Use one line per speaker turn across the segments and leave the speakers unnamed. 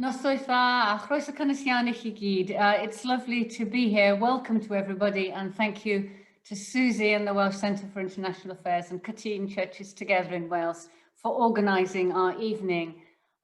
Noswaith dda, a chroeso cynnes iawn i chi gyd. It's lovely to be here. Welcome to everybody, and thank you to Susie and the Welsh Centre for International Affairs and Cytun Churches Together in Wales for organising our evening.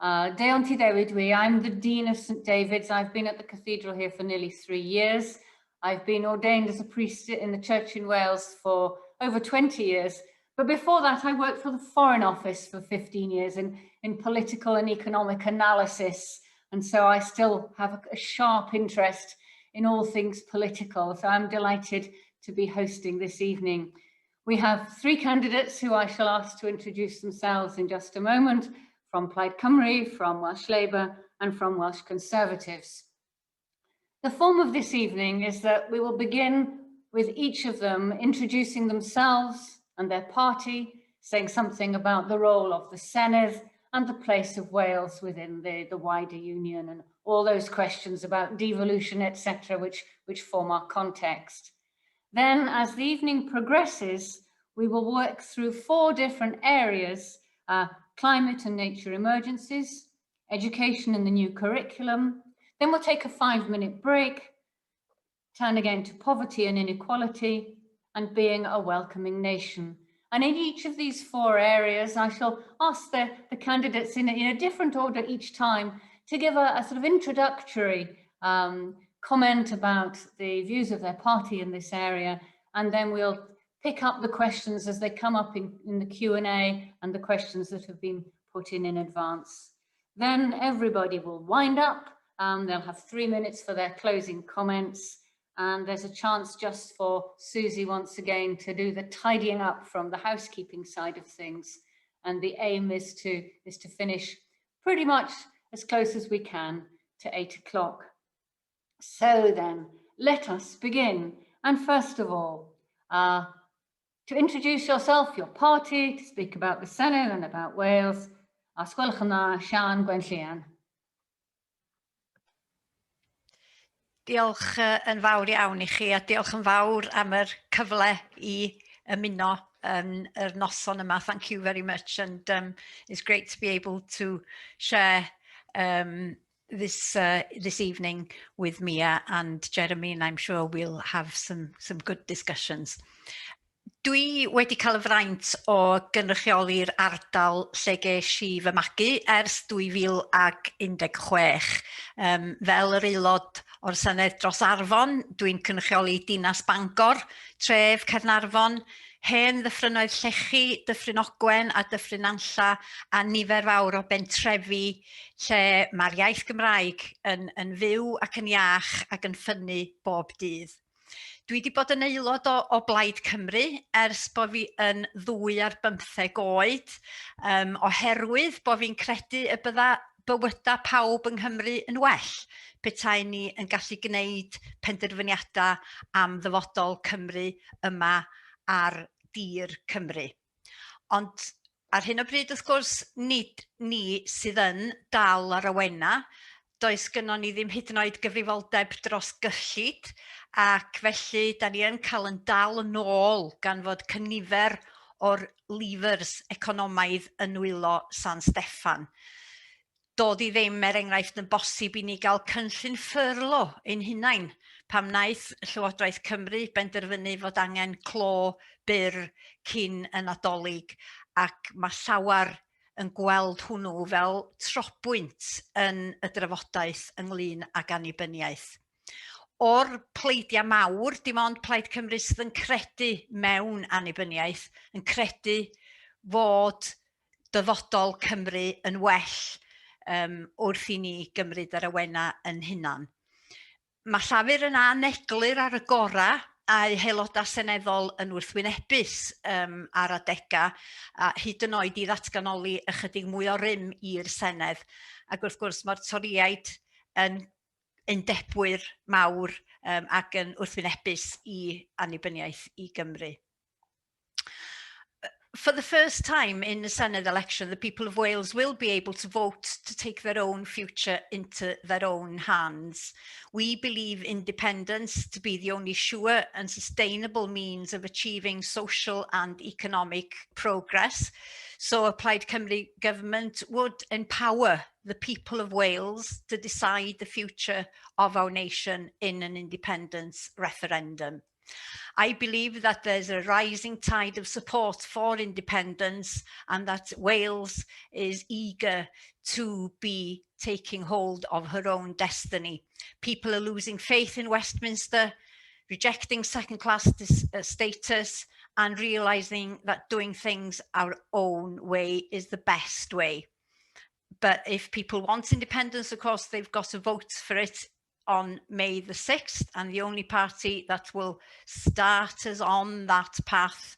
Deon ti ddewid wi, I'm the Dean of St David's. I've been at the cathedral here for nearly 3 years. I've been ordained as a priest in the church in Wales for over 20 years. But before that, I worked for the Foreign Office for 15 years in political and economic analysis. And so I still have a sharp interest in all things political. So I'm delighted to be hosting this evening. We have 3 candidates who I shall ask to introduce themselves in just a moment, from Plaid Cymru, from Welsh Labour, and from Welsh Conservatives. The form of this evening is that we will begin with each of them introducing themselves and their party, saying something about the role of the Senedd and the place of Wales within the wider union, and all those questions about devolution, etc., which form our context. Then, as the evening progresses, we will work through 4 different areas: climate and nature emergencies, education and the new curriculum. Then we'll take a 5-minute break, turn again to poverty and inequality, and being a welcoming nation. And in each of these 4 areas, I shall ask the candidates in a different order each time to give a sort of introductory comment about the views of their party in this area, and then we'll pick up the questions as they come up in the Q&A and the questions that have been put in advance. Then everybody will wind up. They'll have 3 minutes for their closing comments. And there's a chance just for Susie once again to do the tidying up from the housekeeping side of things. And the aim is to finish pretty much as close as we can to 8 o'clock. So then, let us begin. And first of all, to introduce yourself, your party, to speak about the Senedd and about Wales, gwelwch yn dda, Siân Gwenllian.
Diolch yn fawr iawn I chi, a diolch yn fawr am yr cyfle I ymuno yn yr noson yma. Thank you very much, and it's great to be able to share this evening with Mia and Jeremy, and I'm sure we'll have some good discussions. Dwi wedi cael y fraint o gynrychioli'r ardal lle ges I fy magu ers 2016. Fel yr aelod o'r Senedd dros Arfon, dwi'n cynrychioli Dinas Bangor, Tref Caernarfon, hen ddyffrynnoedd llechi, Dyffryn Ogwen a Dyffryn Anlla, a nifer fawr o bentrefi lle mae'r iaith Gymraeg yn fyw ac yn iach ac yn ffynnu bob dydd. Dwi wedi bod yn aelod o Plaid Cymru ers bod fi yn 2 ar 15 oed, oherwydd bod fi'n credu y bydda bywydau pawb yng Nghymru yn well petai ni yn gallu gwneud penderfyniadau am ddyfodol Cymru yma ar dir Cymru. Ond ar hyn o bryd, wrth gwrs, nid ni sydd yn dal ar y wena. Does gynnon ni ddim hyd yn oed gyfrifoldeb dros gyllid, ac felly da ni yn cael yn dal yn ôl gan fod cynifer o'r levers economaidd yn wylo San Steffan. Dod I ddim enghraifft yn bosib I ni gael cynllun ffyrlo ein hunain pam wnaeth Llywodraeth Cymru benderfynu fod angen clo byr cyn y Nadolig, ac mae llawer yn gweld hwnnw fel tropwynt yn y drafodaeth ynglyn ag annibyniaeth. O'r pleidiau mawr, dim ond Plaid Cymru sydd yn credu mewn annibyniaeth, yn credu fod dyfodol Cymru yn well wrth I ni gymryd ar y wena yn hunan. Mae llafur yn aneglur ar y gorau a'i haelodau seneddol yn wrthwynebus ar adega, a hyd yn oed I ddatganoli ychydig mwy o rym i'r Senedd. Ac wrth gwrs mae'r toriaid yn undebwyr mawr ac yn wrthwynebus I annibyniaeth I Gymru. For the first time in the Senedd election, the people of Wales will be able to vote to take their own future into their own hands. We believe independence to be the only sure and sustainable means of achieving social and economic progress. So a Plaid Cymru government would empower the people of Wales to decide the future of our nation in an independence referendum. I believe that there's a rising tide of support for independence and that Wales is eager to be taking hold of her own destiny. People are losing faith in Westminster, rejecting second-class status, and realising that doing things our own way is the best way. But if people want independence, of course, they've got to vote for it on May the 6th, and the only party that will start us on that path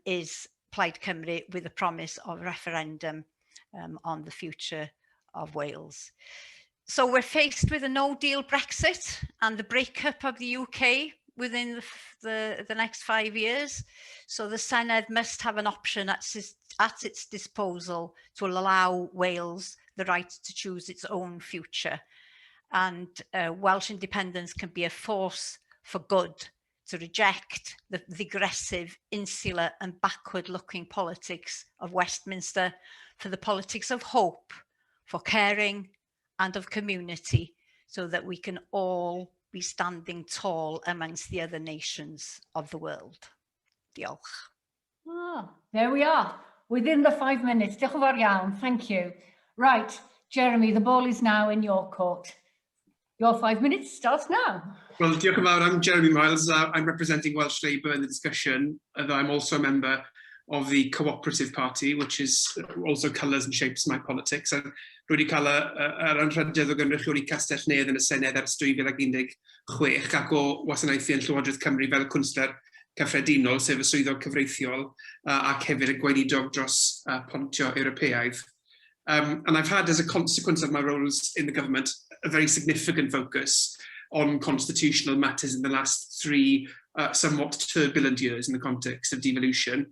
is Plaid Cymru, with a promise of referendum on the future of Wales. So we're faced with a no-deal Brexit and the breakup of the UK within the next 5 years. So the Senedd must have an option at its disposal to allow Wales the right to choose its own future. And Welsh independence can be a force for good to reject the aggressive, insular and backward-looking politics of Westminster for the politics of hope, for caring and of community, so that we can all be standing tall amongst the other nations of the world. Diolch.
Ah, there we are, within the 5 minutes. Diolch yn fawr iawn, thank you. Right, Jeremy, the ball is now in your court. Your 5 minutes starts now.
Well, diolch yn fawr. I'm Jeremy Miles. I'm representing Welsh Labour in the discussion, and I'm also a member of the Cooperative Party, which is also colours and shapes my politics. And rwy wedi cael yr anrhydedd o gynrychioli Castell Nedd yn y Senedd ers 2016 ac o wasanaethu yn Llywodraeth Cymru fel cwnsler cyffredinol, sef y swyddog cyfreithiol, ac hefyd y gweinidog dros pontio Ewropeaidd. And I've had, as a consequence of my roles in the government, a very significant focus on constitutional matters in the last 3 somewhat turbulent years in the context of devolution.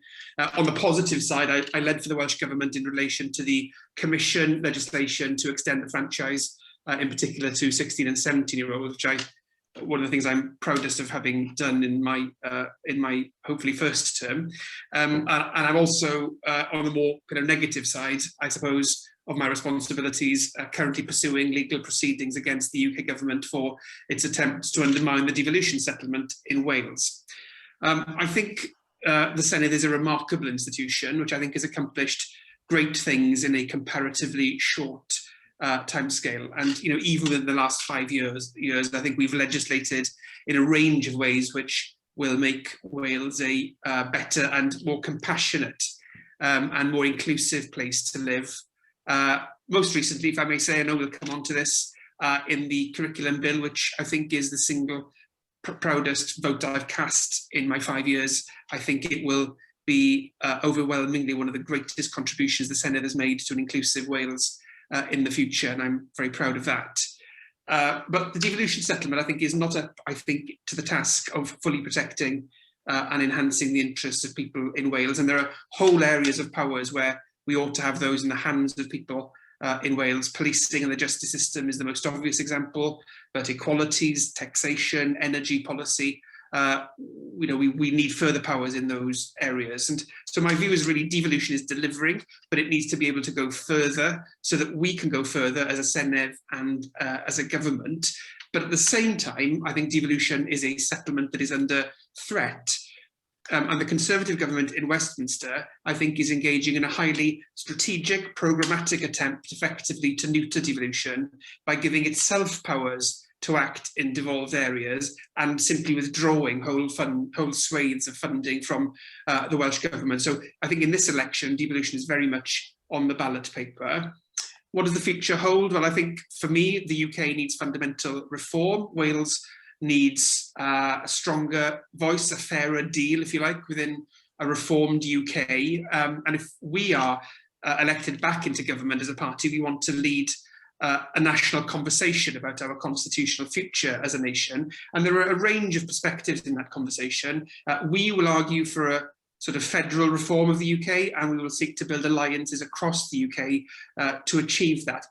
On the positive side, I led for the Welsh Government in relation to the Commission legislation to extend the franchise, in particular to 16 and 17-year-olds, which one of the things I'm proudest of having done in my hopefully first term. And I'm also, on the more kind of negative side, I suppose, of my responsibilities, currently pursuing legal proceedings against the UK government for its attempts to undermine the devolution settlement in Wales. I think the Senedd is a remarkable institution, which I think has accomplished great things in a comparatively short timescale. And even in the last 5 years, I think we've legislated in a range of ways which will make Wales a better and more compassionate and more inclusive place to live. Most recently, if I may say, I know we'll come on to this, in the curriculum bill, which I think is the single proudest vote I've cast in my 5 years. I think it will be overwhelmingly one of the greatest contributions the Senedd has made to an inclusive Wales in the future, and I'm very proud of that. But the devolution settlement, I think, is not up, to the task of fully protecting and enhancing the interests of people in Wales. And there are whole areas of powers where we ought to have those in the hands of people in Wales. Policing and the justice system is the most obvious example, but equalities, taxation, energy policy, we need further powers in those areas. And so my view is really devolution is delivering, but it needs to be able to go further so that we can go further as a Senedd and as a government. But at the same time, I think devolution is a settlement that is under threat. And the Conservative government in Westminster, I think, is engaging in a highly strategic, programmatic attempt effectively to neuter devolution by giving itself powers to act in devolved areas and simply withdrawing whole swathes of funding from the Welsh government. So I think in this election, devolution is very much on the ballot paper. What does the future hold? Well, I think for me, the UK needs fundamental reform. Wales needs a stronger voice, a fairer deal, if you like, within a reformed UK. And if we are elected back into government as a party, we want to lead a national conversation about our constitutional future as a nation. And there are a range of perspectives in that conversation. We will argue for a sort of federal reform of the UK, and we will seek to build alliances across the UK to achieve that.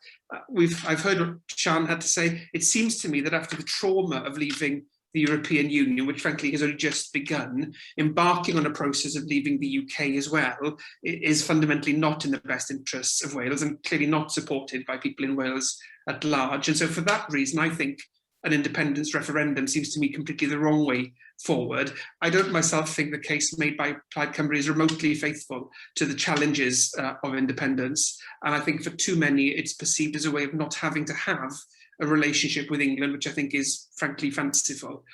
I've heard what Siân had to say. It seems to me that after the trauma of leaving the European Union, which frankly has only just begun, embarking on a process of leaving the UK as well, is fundamentally not in the best interests of Wales and clearly not supported by people in Wales at large. And so for that reason, I think an independence referendum seems to me completely the wrong way forward. I don't myself think the case made by Plaid Cymru is remotely faithful to the challenges of independence. And I think for too many, it's perceived as a way of not having to have a relationship with England, which I think is frankly fanciful.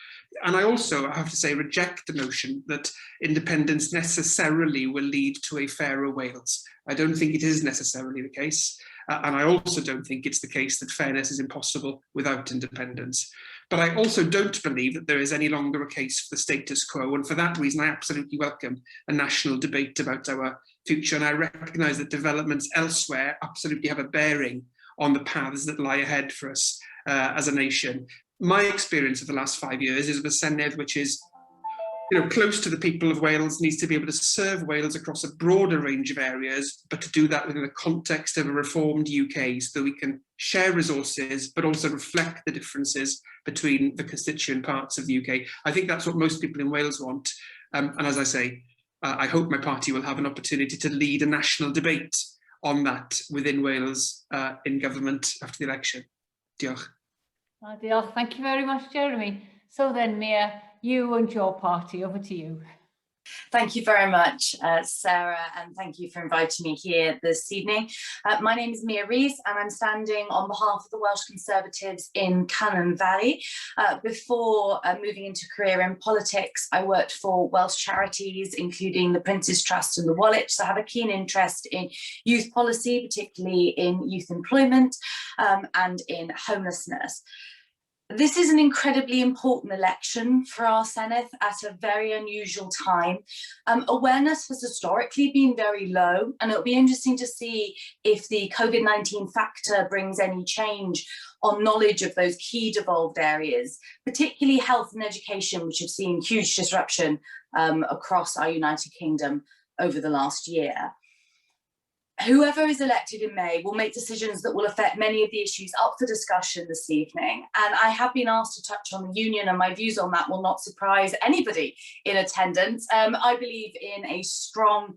And I also, I have to say, reject the notion that independence necessarily will lead to a fairer Wales. I don't think it is necessarily the case. And I also don't think it's the case that fairness is impossible without independence. But I also don't believe that there is any longer a case for the status quo. And for that reason, I absolutely welcome a national debate about our future. And I recognise that developments elsewhere absolutely have a bearing on the paths that lie ahead for us as a nation. My experience of the last 5 years is of a Senedd which is close to the people of Wales, needs to be able to serve Wales across a broader range of areas, but to do that within the context of a reformed UK so that we can share resources, but also reflect the differences between the constituent parts of the UK. I think that's what most people in Wales want. And as I say, I hope my party will have an opportunity to lead a national debate on that within Wales in government after the election. Diolch.
Diolch. Thank you very much, Jeremy. So then, Mia, you and your party, over to you.
Thank you very much, Sarah, and thank you for inviting me here this evening. My name is Rees, and I'm standing on behalf of the Welsh Conservatives in Cynon Valley. Before moving into a career in politics, I worked for Welsh charities, including the Prince's Trust and the Wallet, so I have a keen interest in youth policy, particularly in youth employment and in homelessness. This is an incredibly important election for our Senedd at a very unusual time. Awareness has historically been very low, and it'll be interesting to see if the COVID-19 factor brings any change on knowledge of those key devolved areas, particularly health and education, which have seen huge disruption across our United Kingdom over the last year. Whoever is elected in May will make decisions that will affect many of the issues up for discussion this evening. And I have been asked to touch on the union, and my views on that will not surprise anybody in attendance. I believe in a strong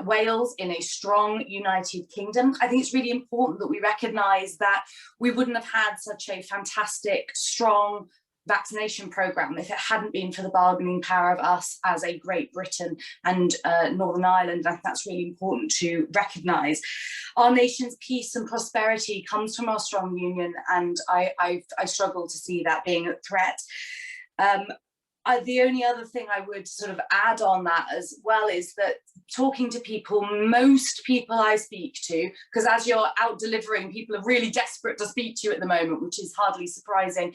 Wales, in a strong United Kingdom. I think it's really important that we recognise that we wouldn't have had such a fantastic, strong vaccination programme if it hadn't been for the bargaining power of us as a Great Britain and Northern Ireland. I think that's really important to recognise. Our nation's peace and prosperity comes from our strong union, and I struggle to see that being a threat. The only other thing I would sort of add on that as well is that talking to people, most people I speak to, because as you're out delivering, people are really desperate to speak to you at the moment, which is hardly surprising.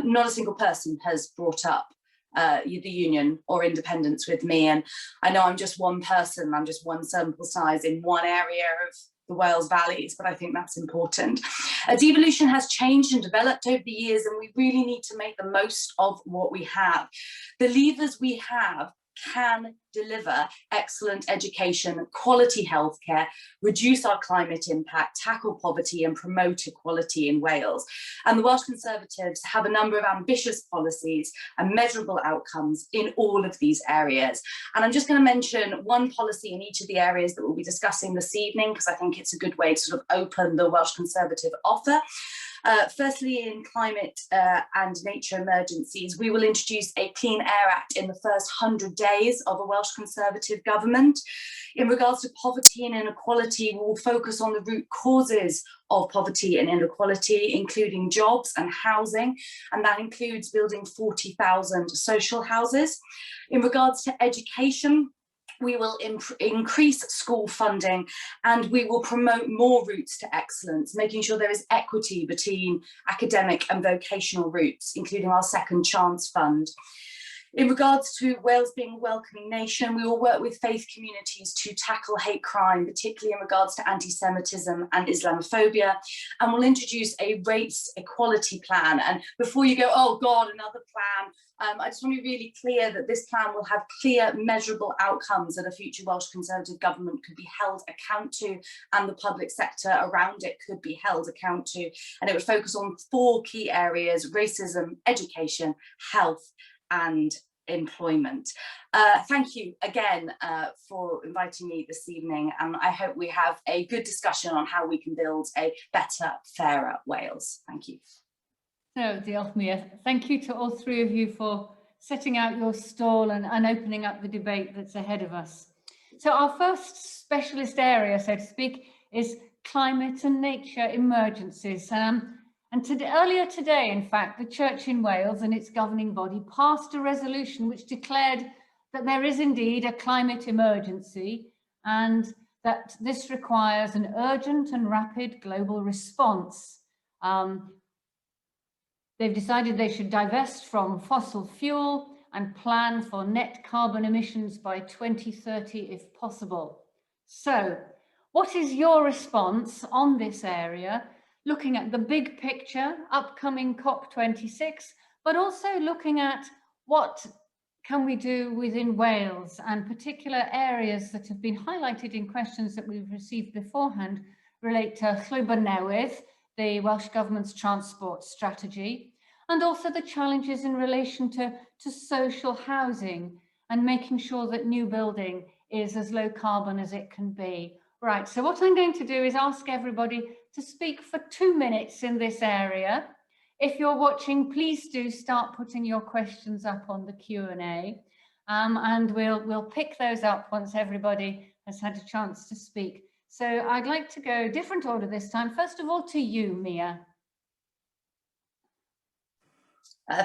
Not a single person has brought up the union or independence with me. And I know I'm just one person, I'm just one sample size in one area of the Wales valleys, but I think that's important. Devolution has changed and developed over the years, and we really need to make the most of what we have. The levers we have can deliver excellent education, quality healthcare, reduce our climate impact, tackle poverty and promote equality in Wales. And the Welsh Conservatives have a number of ambitious policies and measurable outcomes in all of these areas. And I'm just going to mention one policy in each of the areas that we'll be discussing this evening, because I think it's a good way to sort of open the Welsh Conservative offer. Firstly, in climate and nature emergencies, we will introduce a Clean Air Act in the first 100 days of a Welsh Conservative government. In regards to poverty and inequality, we will focus on the root causes of poverty and inequality, including jobs and housing, and that includes building 40,000 social houses. In regards to education, we will increase school funding, and we will promote more routes to excellence, making sure there is equity between academic and vocational routes, including our Second Chance Fund. In regards to Wales being a welcoming nation, we will work with faith communities to tackle hate crime, particularly in regards to anti-Semitism and Islamophobia, and we'll introduce a race equality plan. And before you go, oh God, another plan, I just want to be really clear that this plan will have clear, measurable outcomes that a future Welsh Conservative government could be held account to, and the public sector around it could be held account to. And it would focus on 4 key areas: racism, education, health, and employment. Thank you again for inviting me this evening, and I hope we have a good discussion on how we can build a better, fairer Wales. Thank you.
So, diolch Mia. Thank you to all 3 of you for setting out your stall and opening up the debate that's ahead of us. So our first specialist area, so to speak, is climate and nature emergencies. Earlier today, in fact, the Church in Wales and its governing body passed a resolution which declared that there is indeed a climate emergency and that this requires an urgent and rapid global response. They've decided they should divest from fossil fuel and plan for net carbon emissions by 2030 if possible. So, what is your response on this area, looking at the big picture, upcoming COP26, but also looking at what can we do within Wales, and particular areas that have been highlighted in questions that we've received beforehand relate to Llwybr Newydd, the Welsh Government's transport strategy, and also the challenges in relation to social housing and making sure that new building is as low carbon as it can be. Right, so what I'm going to do is ask everybody to speak for 2 minutes in this area. If you're watching, please do start putting your questions up on the Q&A, and we'll pick those up once everybody has had a chance to speak. So I'd like to go different order this time. First of all, to you, Mia.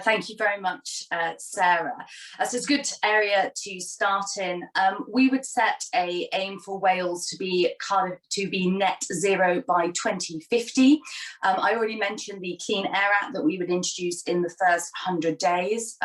Thank you very much, Sarah. So it's a good area to start in. We would set an aim for Wales to be net zero by 2050. I already mentioned the Clean Air Act that we would introduce in the first 100 days.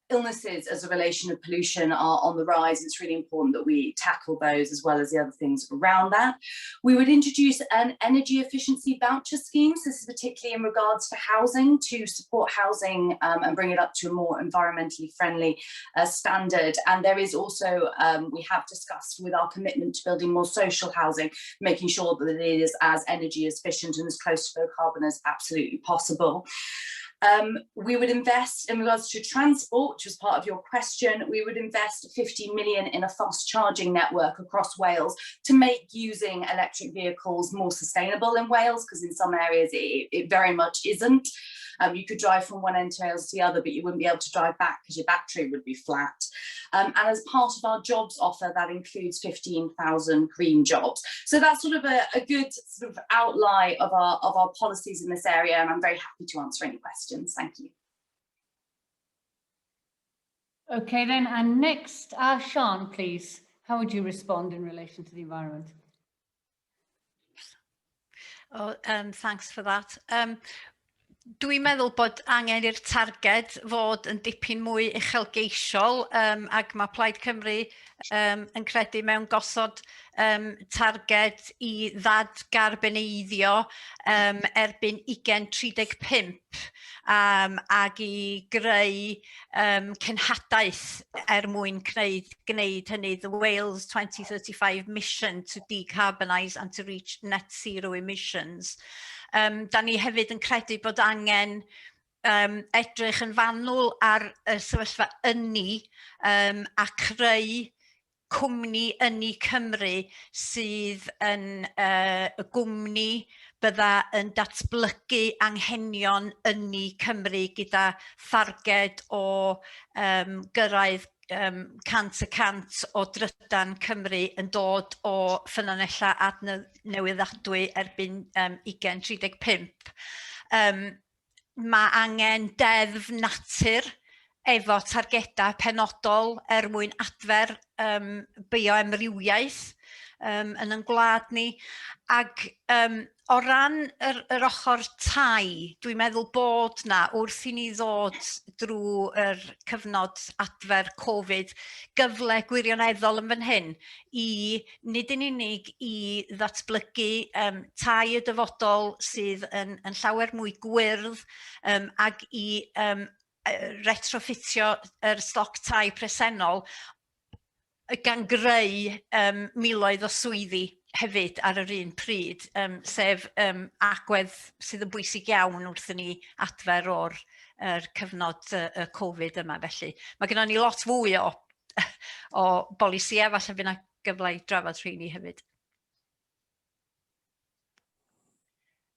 Illnesses as a relation of pollution are on the rise. It's really important that we tackle those as well as the other things around that. We would introduce an energy efficiency voucher scheme. So this is particularly in regards to housing, to support housing and bring it up to a more environmentally friendly standard. And there is also, we have discussed with our commitment to building more social housing, making sure that it is as energy efficient and as close to low carbon as absolutely possible. We would invest in regards to transport, which was part of your question. We would invest 50 million in a fast charging network across Wales to make using electric vehicles more sustainable in Wales, because in some areas it very much isn't. You could drive from one end to the other, but you wouldn't be able to drive back because your battery would be flat. And as part of our jobs offer, that includes 15,000 green jobs. So that's sort of a good sort of outline of our policies in this area, and I'm very happy to answer any questions. Thank you.
Okay then, and next, Siân, please. How would you respond in relation to the environment?
Oh, thanks for that. Dwi'n meddwl bod angen i'r targed fod yn dipyn mwy uchelgeisiol, ac mae Plaid Cymru yn credu mewn gosod targed i ddadgarbeneiddio erbyn 2035 ac i greu cenhadaeth mwyn gwneud hynny, the Wales 2035 mission to decarbonise and to reach net zero emissions. Da ni hefyd yn credu bod angen edrych yn fanwl ar y sefyllfa ynni a creu cwmni ynni Cymru sydd yn y gwmni bydda yn datblygu anghenion ynni Cymru gyda tharged o gyrraedd 100% o drydan Cymru yn dod o ffynonella adnewyddadwy erbyn 2035. Mae angen deddf natur efo targedau penodol mwyn adfer bioamrywiaeth yn gwlad ni. Ac o ran yr ochr tai, dwi'n meddwl bod na wrth i ni ddod drwy'r cyfnod adfer Covid gyfle gwirioneddol yn fan hyn i nid yn unig i ddatblygu tai y dyfodol sydd yn llawer mwy gwyrdd ac i retrofitio yr stoc tai presennol gan greu miloedd o swyddi hefyd ar yr un pryd, sef agwedd sydd yn bwysig iawn wrth i ni adfer o'r cyfnod y Covid yma. Felly mae gennym ni lot fwy o bolisïau, falle fydd yna gyfle i drafod rheini hefyd.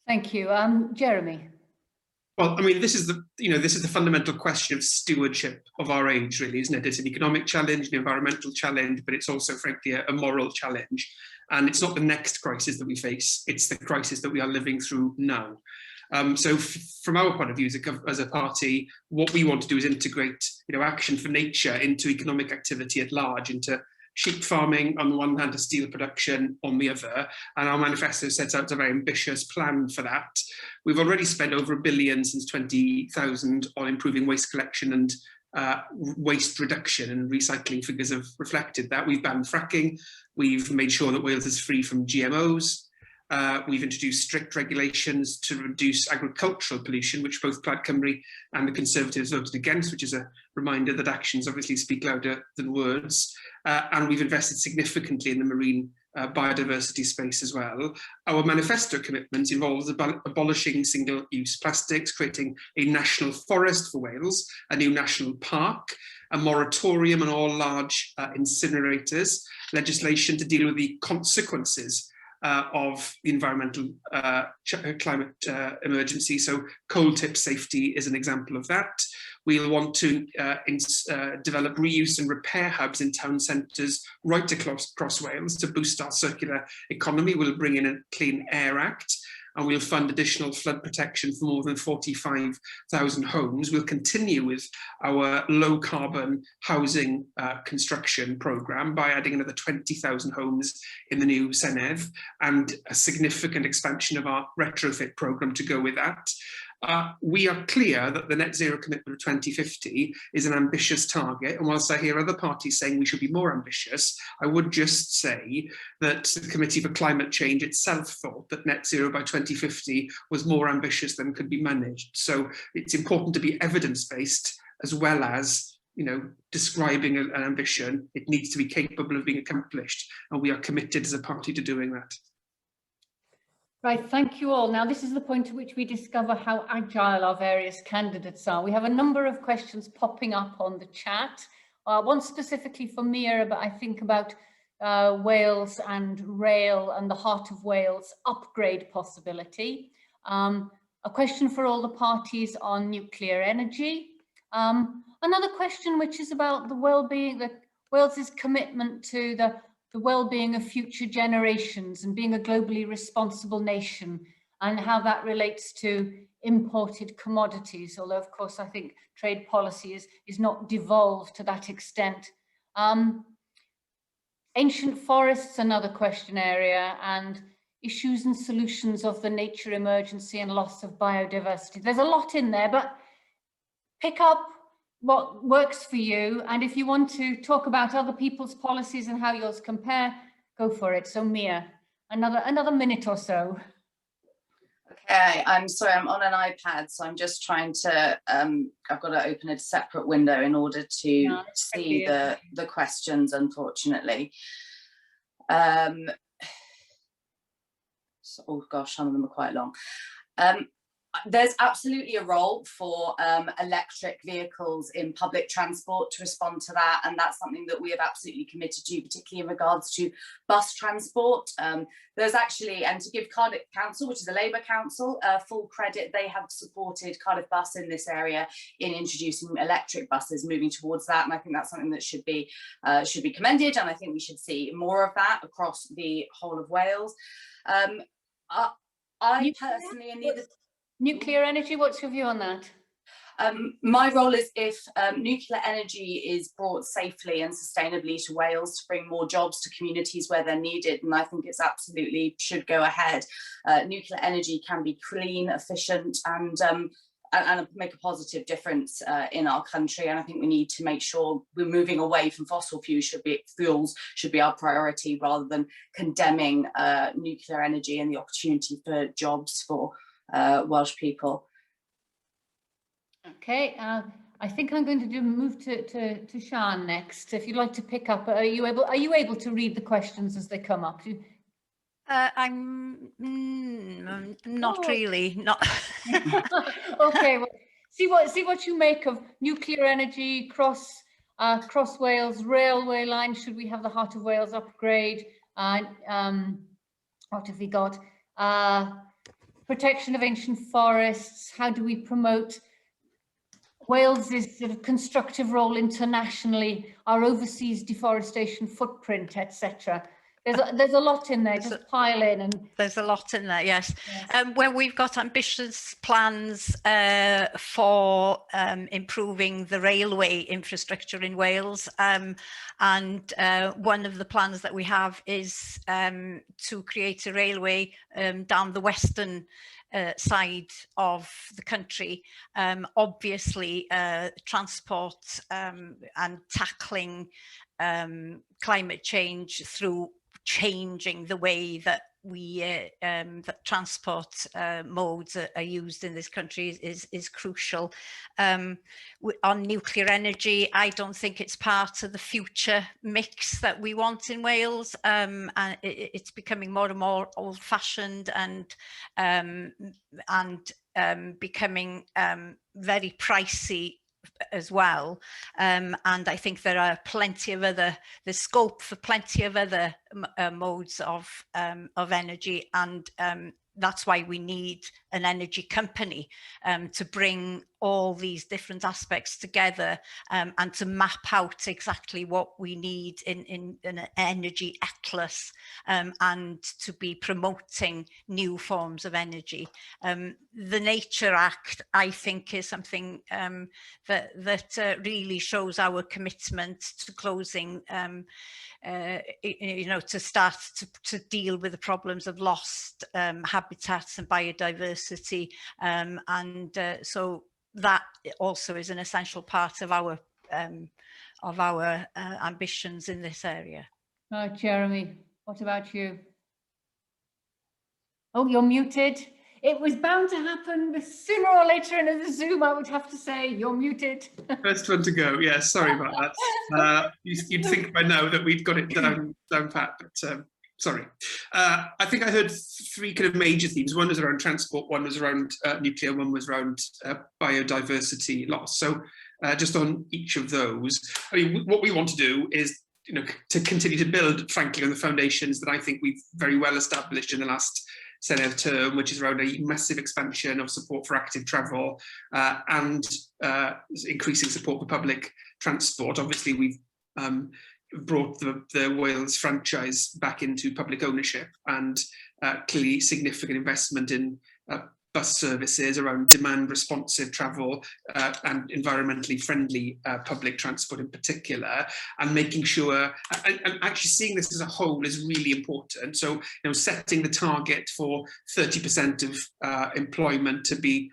Thank you. Jeremy.
Well, I mean, this is the fundamental question of stewardship of our age, really, isn't it? It's an economic challenge, an environmental challenge, but it's also, frankly, a moral challenge. And it's not the next crisis that we face, it's the crisis that we are living through now. So from our point of view as a party, what we want to do is integrate action for nature into economic activity at large, into sheep farming on the one hand, to steel production on the other, and our manifesto sets out a very ambitious plan for that. We've already spent over $1 billion since 2000 on improving waste collection and waste reduction, and recycling figures have reflected that. We've banned fracking, we've made sure that Wales is free from GMOs, we've introduced strict regulations to reduce agricultural pollution, which both Plaid Cymru and the Conservatives voted against, which is a reminder that actions obviously speak louder than words. And we've invested significantly in the marine biodiversity space as well. Our manifesto commitment involves abolishing single-use plastics, creating a national forest for Wales, a new national park, a moratorium on all large incinerators, legislation to deal with the consequences of the environmental climate emergency. So coal tip safety is an example of that. We'll want to develop reuse and repair hubs in town centres right across Wales to boost our circular economy. We'll bring in a Clean Air Act, and we'll fund additional flood protection for more than 45,000 homes. We'll continue with our low carbon housing construction programme by adding another 20,000 homes in the new Senedd, and a significant expansion of our retrofit programme to go with that. We are clear that the net zero commitment of 2050 is an ambitious target, and whilst I hear other parties saying we should be more ambitious, I would just say that the Committee for Climate Change itself thought that net zero by 2050 was more ambitious than could be managed. So it's important to be evidence-based as well as describing an ambition. It needs to be capable of being accomplished, and we are committed as a party to doing that.
Right, thank you all. Now, this is the point at which we discover how agile our various candidates are. We have a number of questions popping up on the chat. One specifically for Mia, but I think about Wales and rail and the Heart of Wales upgrade possibility. A question for all the parties on nuclear energy. Another question which is about the well-being, Wales's commitment to the well-being of future generations and being a globally responsible nation, and how that relates to imported commodities, although of course I think trade policy is not devolved to that extent. Ancient forests, another question area, and issues and solutions of the nature emergency and loss of biodiversity. There's a lot in there, but pick up what works for you, and if you want to talk about other people's policies and how yours compare, go for it. So Mia, another minute or so.
Okay, I'm sorry, I'm on an iPad, so I'm just trying to, I've got to open a separate window in order to see the questions, unfortunately. So, oh gosh, some of them are quite long. There's absolutely a role for electric vehicles in public transport to respond to that, and that's something that we have absolutely committed to, particularly in regards to bus transport. There's actually, and to give Cardiff Council, which is a Labour council, full credit, they have supported Cardiff Bus in this area in introducing electric buses, moving towards that, and I think that's something that should be commended, and I think we should see more of that across the whole of Wales. I personally,
Nuclear energy, what's your view on that?
My role is if nuclear energy is brought safely and sustainably to Wales to bring more jobs to communities where they're needed, and I think it's absolutely should go ahead. Nuclear energy can be clean, efficient, and make a positive difference in our country. And I think we need to make sure we're moving away from fossil fuels. Should be our priority, rather than condemning nuclear energy and the opportunity for jobs for Welsh people.
Okay, I think I'm going to move to Siân next. If you'd like to pick up, are you able to read the questions as they come up?
I'm not really. Not.
Okay, well, see what you make of nuclear energy, cross Wales railway line. Should we have the Heart of Wales upgrade? What have we got? Protection of ancient forests. How do we promote Wales's sort of constructive role internationally, our overseas deforestation footprint, etc. There's a lot in there. Just pile in, and
there's a lot in there. Yes, where we've got ambitious plans for improving the railway infrastructure in Wales, and one of the plans that we have is to create a railway down the western side of the country. Obviously, transport and tackling climate change through changing the way that that transport modes are used in this country is crucial. On nuclear energy, I don't think it's part of the future mix that we want in Wales, and it's becoming more and more old-fashioned and becoming very pricey as well, and I think there are plenty of other, there's scope for plenty of other modes of energy, and that's why we need an energy company to bring all these different aspects together, and to map out exactly what we need in an energy atlas, and to be promoting new forms of energy. The Nature Act, I think, is something that really shows our commitment to closing, to start to deal with the problems of lost habitats and biodiversity, so that also is an essential part of our ambitions in this area.
Right, Jeremy, what about you? Oh, you're muted. It was bound to happen sooner or later in the Zoom, I would have to say. You're muted.
First one to go. Yeah, sorry about that. You'd think by now that we'd got it down pat, but sorry. I think I heard three kind of major themes. One was around transport, one was around nuclear, one was around biodiversity loss. So just on each of those, I mean, what we want to do is, to continue to build, frankly, on the foundations that I think we've very well established in the last Senedd term, which is around a massive expansion of support for active travel and increasing support for public transport. Obviously, we've brought the Wales franchise back into public ownership, and clearly significant investment in bus services around demand responsive travel and environmentally friendly public transport in particular, and making sure, and actually seeing this as a whole is really important. So, setting the target for 30% of employment to be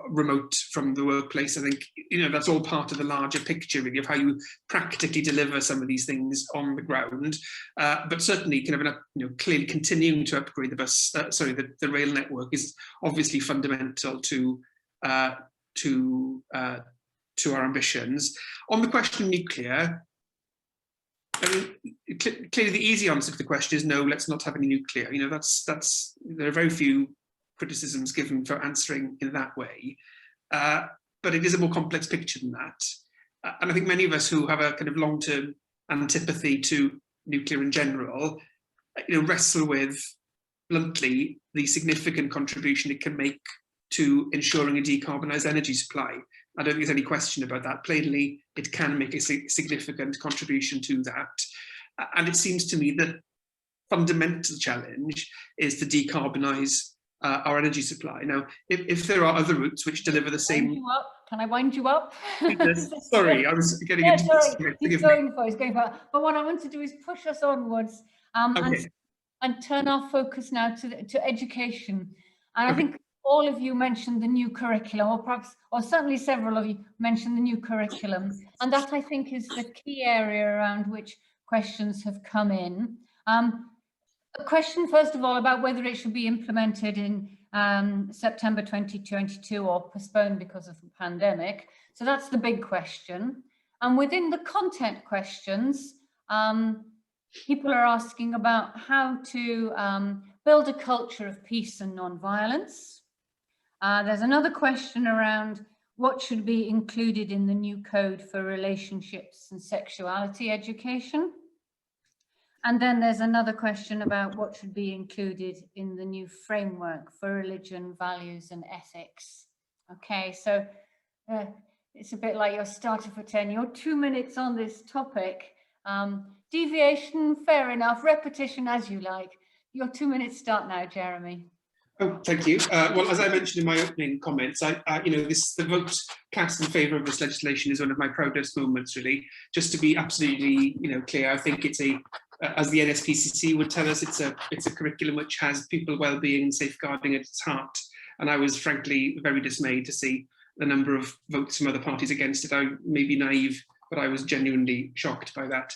remote from the workplace, I think, that's all part of the larger picture, really, of how you practically deliver some of these things on the ground. But certainly, kind of, clearly continuing to upgrade the rail network is obviously fundamental to our ambitions. On the question of nuclear, I mean, clearly the easy answer to the question is no. Let's not have any nuclear. There are very few criticisms given for answering in that way, but it is a more complex picture than that. And I think many of us who have a kind of long-term antipathy to nuclear in general, wrestle with, bluntly, the significant contribution it can make to ensuring a decarbonised energy supply. I don't think there's any question about that. Plainly, it can make a significant contribution to that. And it seems to me that fundamental challenge is to decarbonise our energy supply. Now, if there are other routes which deliver the same...
Can I wind you up?
Sorry, I was getting
yeah,
into
sorry.
this.
He's going for. But what I want to do is push us onwards and turn our focus now to education. And I think all of you mentioned the new curriculum, or certainly several of you mentioned the new curriculum. And that, I think, is the key area around which questions have come in. A question, first of all, about whether it should be implemented in September 2022 or postponed because of the pandemic. So that's the big question. And within the content questions, people are asking about how to build a culture of peace and non-violence. There's another question around what should be included in the new code for relationships and sexuality education. And then there's another question about what should be included in the new framework for religion, values and ethics. Okay, so it's a bit like your starter for 10. You're 2 minutes on this topic. Deviation, fair enough. Repetition as you like. Your 2 minutes start now, Jeremy.
Oh, thank you. Well, as I mentioned in my opening comments, the vote cast in favour of this legislation is one of my proudest moments, really. Just to be absolutely, clear, I think it's as the NSPCC would tell us, it's a curriculum which has people well-being and safeguarding at its heart. And I was frankly very dismayed to see the number of votes from other parties against it. I may be naive, but I was genuinely shocked by that.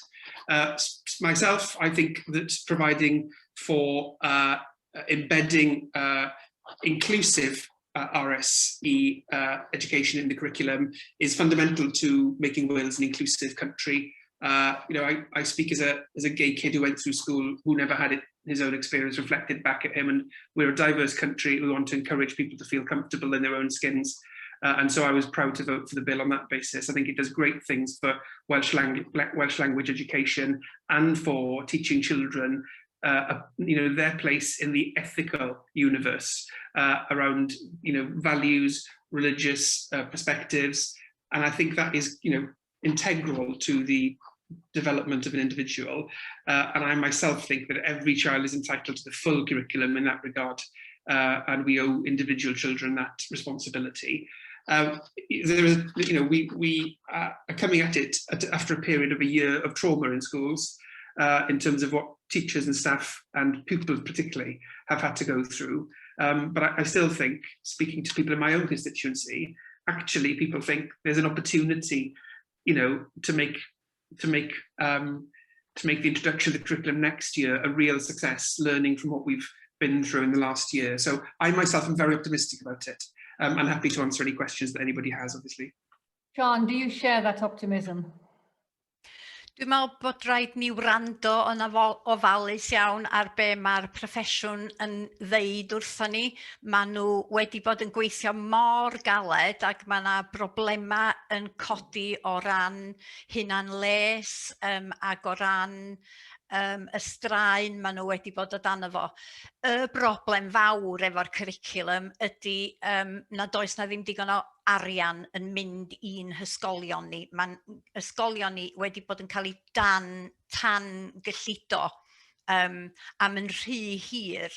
Myself, I think that providing for embedding inclusive RSE education in the curriculum is fundamental to making Wales an inclusive country. I speak as a gay kid who went through school who never had his own experience reflected back at him, and we're a diverse country. We want to encourage people to feel comfortable in their own skins. And so I was proud to vote for the bill on that basis. I think it does great things for Welsh language education and for teaching children their place in the ethical universe around values, religious perspectives, and I think that is integral to the development of an individual. And I myself think that every child is entitled to the full curriculum in that regard, and we owe individual children that responsibility. We are coming at it after a period of a year of trauma in schools. In terms of what teachers and staff and pupils particularly have had to go through. But I still think, speaking to people in my own constituency, actually people think there's an opportunity, to make the introduction of the curriculum next year a real success, learning from what we've been through in the last year. So I myself am very optimistic about it. I'm happy to answer any questions that anybody has, obviously.
John, do you share that optimism?
Dwi'n meddwl bod rhaid ni wrando yn ofalus iawn ar be mae'r proffesiwn yn ddeud wrthon ni. Maen nhw wedi bod yn gweithio mor galed ac mae yna broblemau yn codi o ran hunan les ac o ran y straen maen nhw wedi bod o dan fo. Y broblem fawr efo'r cwricwlwm ydy nad oes na ddim digon o arian yn mynd i'n hysgolion ni. Mae'n ysgolion ni wedi bod yn cael ei tan gyllido am yn rhy hir,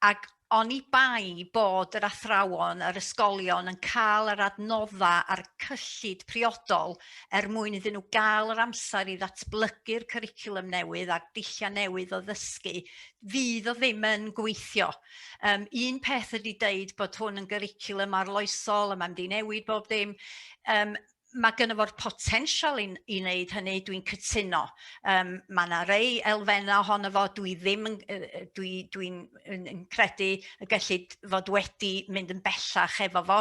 ac oni bai bod yr athrawon, yr ysgolion yn cael yr adnoddau a'r cyllid priodol mwyn iddyn nhw gael yr amser i ddatblygu'r cwricwlwm newydd ac dulliau newydd o ddysgu, fydd o ddim yn gweithio. Un peth ydy deud bod hwn yn cwricwlwm arloesol a mae'n mynd i newid bob dim. Mae gynno fo'r potensial i wneud hynny, dwi'n cytuno. Mae yna rei elfennau ohono fo, dwi'n credu y gellid fod wedi mynd yn bellach efo fo,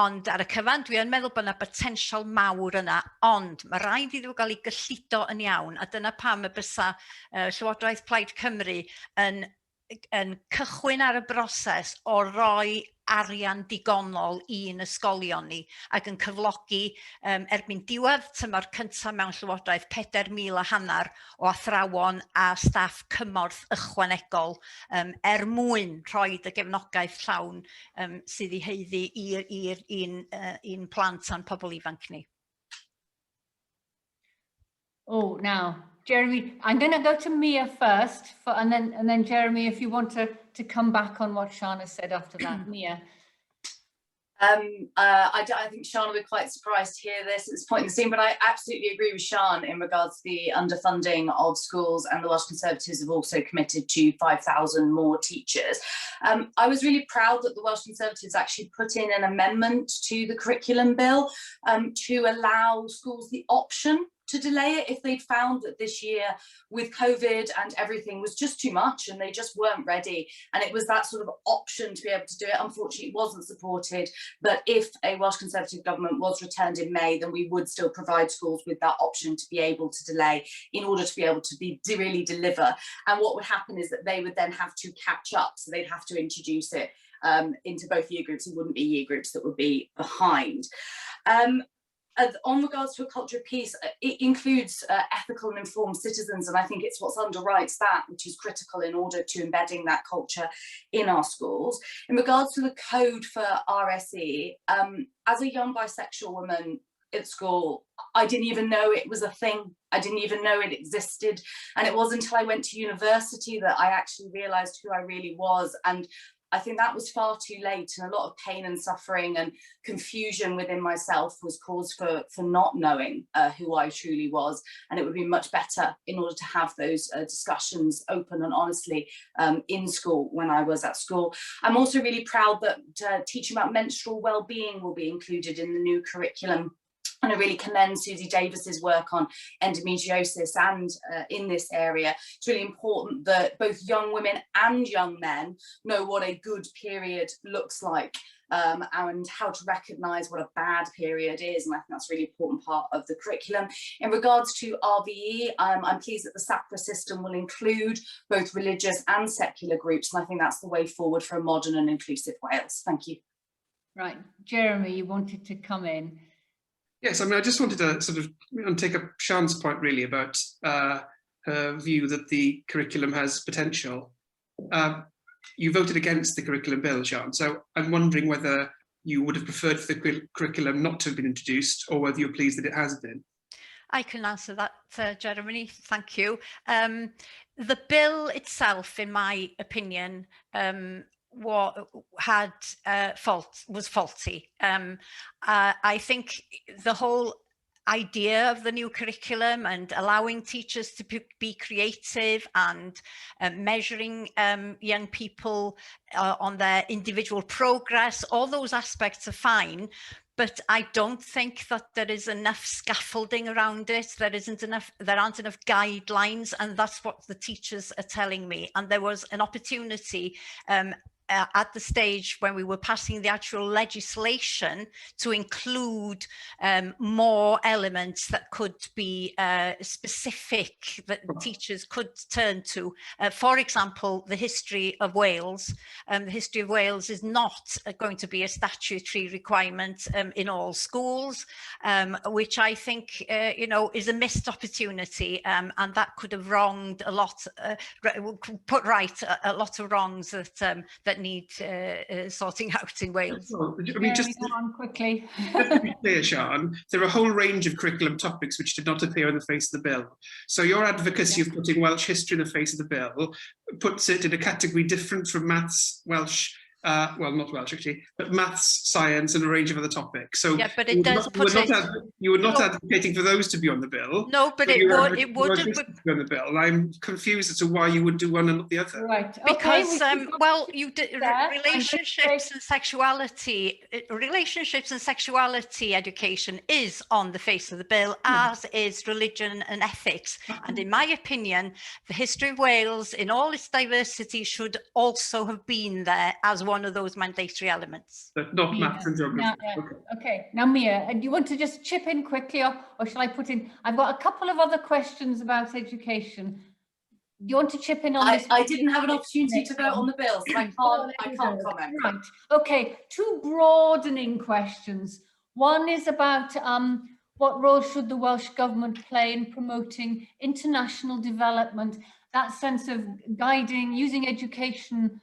ond ar y cyfan dwi'n meddwl bod yna potensial mawr yna, ond mae rhaid iddo gael ei gyllido yn iawn, a dyna pam y bysa Llywodraeth Plaid Cymru yn cychwyn ar y broses o roi arian digonol i'n ysgolion ni ac yn cyflogi erbyn diwedd tymor cyntaf mewn Llywodraeth 4,500 o athrawon a staff cymorth ychwanegol mwyn rhoi y gefnogaeth llawn sydd i heiddi i'n plant a'n pobl ifanc ni.
Oh, now, Jeremy, I'm going to go to Mia first, and then Jeremy, if you want to come back on what Siân has said after that. Mia.
I think Siân will be quite surprised to hear this at this point in the scene, but I absolutely agree with Siân in regards to the underfunding of schools, and the Welsh Conservatives have also committed to 5,000 more teachers. I was really proud that the Welsh Conservatives actually put in an amendment to the curriculum bill to allow schools the option to delay it if they'd found that this year with COVID and everything was just too much and they just weren't ready. And it was that sort of option to be able to do it. Unfortunately, it wasn't supported. But if a Welsh Conservative government was returned in May, then we would still provide schools with that option to be able to delay in order to be able to really deliver. And what would happen is that they would then have to catch up. So they'd have to introduce it into both year groups. It wouldn't be year groups that would be behind. On regards to a culture of peace, it includes ethical and informed citizens, and I think it's what underwrites that which is critical in order to embedding that culture in our schools. In regards to the code for RSE, as a young bisexual woman at school, I didn't even know it was a thing. I didn't even know it existed, and it wasn't until I went to university that I actually realised who I really was. And I think that was far too late, and a lot of pain and suffering and confusion within myself was cause for not knowing who I truly was. And it would be much better in order to have those discussions open and honestly in school when I was at school. I'm also really proud that teaching about menstrual well-being will be included in the new curriculum. And I really commend Susie Davis's work on endometriosis and in this area. It's really important that both young women and young men know what a good period looks like and how to recognise what a bad period is. And I think that's a really important part of the curriculum. In regards to RVE, I'm pleased that the SAPRA system will include both religious and secular groups. And I think that's the way forward for a modern and inclusive Wales. Thank you.
Right, Jeremy, you wanted to come in.
Yes, I mean, I just wanted to sort of take up Siân's point really about her view that the curriculum has potential. You voted against the curriculum bill, Siân, so I'm wondering whether you would have preferred for the curriculum not to have been introduced, or whether you're pleased that it has been.
I can answer that, Jeremy, thank you. The bill itself, in my opinion, was faulty. I think the whole idea of the new curriculum and allowing teachers to be creative and measuring young people on their individual progress, all those aspects are fine. But I don't think that there is enough scaffolding around it. There aren't enough guidelines, and that's what the teachers are telling me. And there was an opportunity at the stage when we were passing the actual legislation to include more elements that could be specific, that teachers could turn to. For example, the history of Wales. The history of Wales is not going to be a statutory requirement in all schools, which I think is a missed opportunity, and that could have wronged a lot, put right a lot of wrongs that need sorting out in Wales.
Well, I mean, just
on quickly.
to be clear, Siân, there are a whole range of curriculum topics which did not appear on the face of the bill. So your advocacy of putting Welsh history in the face of the bill puts it in a category different from maths, Welsh, well, not Welsh actually, but maths, science, and a range of other topics. So
yeah, but it does put it.
You were not advocating for those to be on the bill.
No, but it would be
on the bill. And I'm confused as to why you would do one and not the other.
Right.
Because
Okay,
relationships and sexuality education is on the face of the bill, as is religion and ethics. And in my opinion, the history of Wales in all its diversity should also have been there as one of those mandatory elements.
But not maths and geography.
Okay, now Mia, do you want to just chip in quickly, or shall I put in? I've got a couple of other questions about education. Do you want to chip in on this?
I didn't have an opportunity to vote on the bill, so I can't comment.
Right. Okay, two broadening questions. One is about what role should the Welsh Government play in promoting international development, that sense of guiding, using education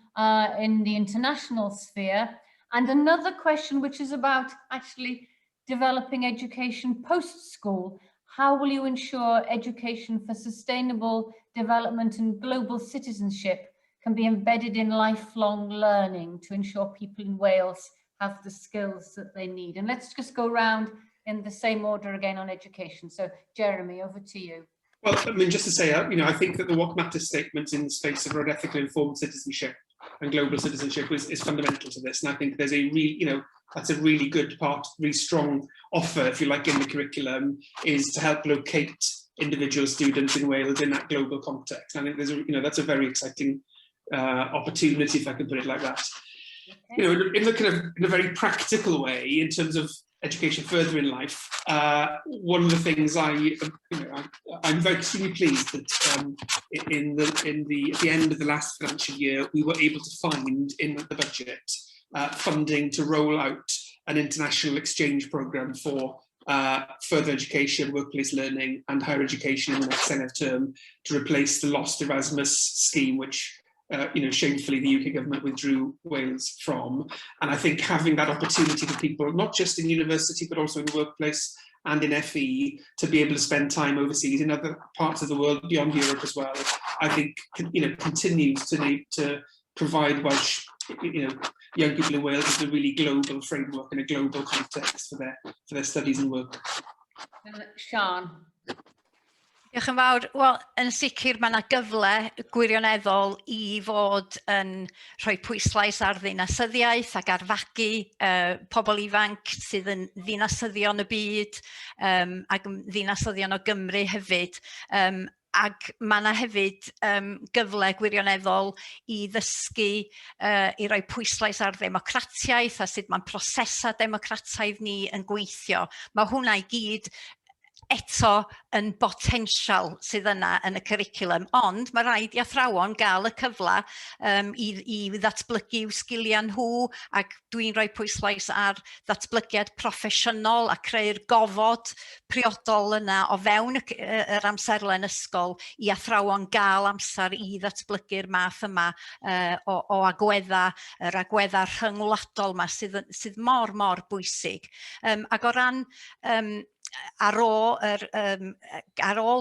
in the international sphere. And another question, which is about actually developing education post-school. how will you ensure education for sustainable development and global citizenship can be embedded in lifelong learning to ensure people in Wales have the skills that they need? And let's just go round in the same order again on education. So Jeremy, over to you.
Well, I mean, just to say, I think that the What Matters statement in the space of ethically informed citizenship and global citizenship is fundamental to this. And I think there's a really, that's a really good part, really strong offer, if you like, in the curriculum, is to help locate individual students in Wales in that global context. I think there's that's a very exciting opportunity, if I can put it like that. Okay. In a very practical way, in terms of education further in life, one of the things I'm very extremely pleased that at the end of the last financial year, we were able to find in the budget funding to roll out an international exchange programme for further education, workplace learning and higher education in the next Senedd term, to replace the lost Erasmus scheme, which shamefully the UK government withdrew Wales from. And I think having that opportunity for people, not just in university, but also in the workplace and in FE, to be able to spend time overseas in other parts of the world beyond Europe as well, I think continues to need to provide Welsh young people in Wales with a really global framework and a global context for their studies and work.
Siân.
Diolch yn fawr. Wel, yn sicr mae yna gyfle gwirioneddol i fod yn rhoi pwyslais ar ddinasyddiaeth ac ar fagu pobl ifanc sydd yn ddinasyddion y byd ac ddinasyddion o Gymru hefyd. Ac mae yna hefyd gyfle gwirioneddol i ddysgu, i roi pwyslais ar ddemocratiaeth a sut mae'n prosesa democrataidd ni yn gweithio. Mae hwnna i gyd eto yn botensial sydd yna yn y cwricwlwm, ond mae rhaid i athrawon gael y cyfle i ddatblygu i'w sgiliau nhw, ac dwi'n rhoi pwyslais ar ddatblygiad proffesiynol a creu'r gofod priodol yna o fewn yr amserlen ysgol i athrawon gael amser i ddatblygu'r math yma o agweddau, yr agweddau rhyngwladol yma sydd mor bwysig. Ac o ran ar ôl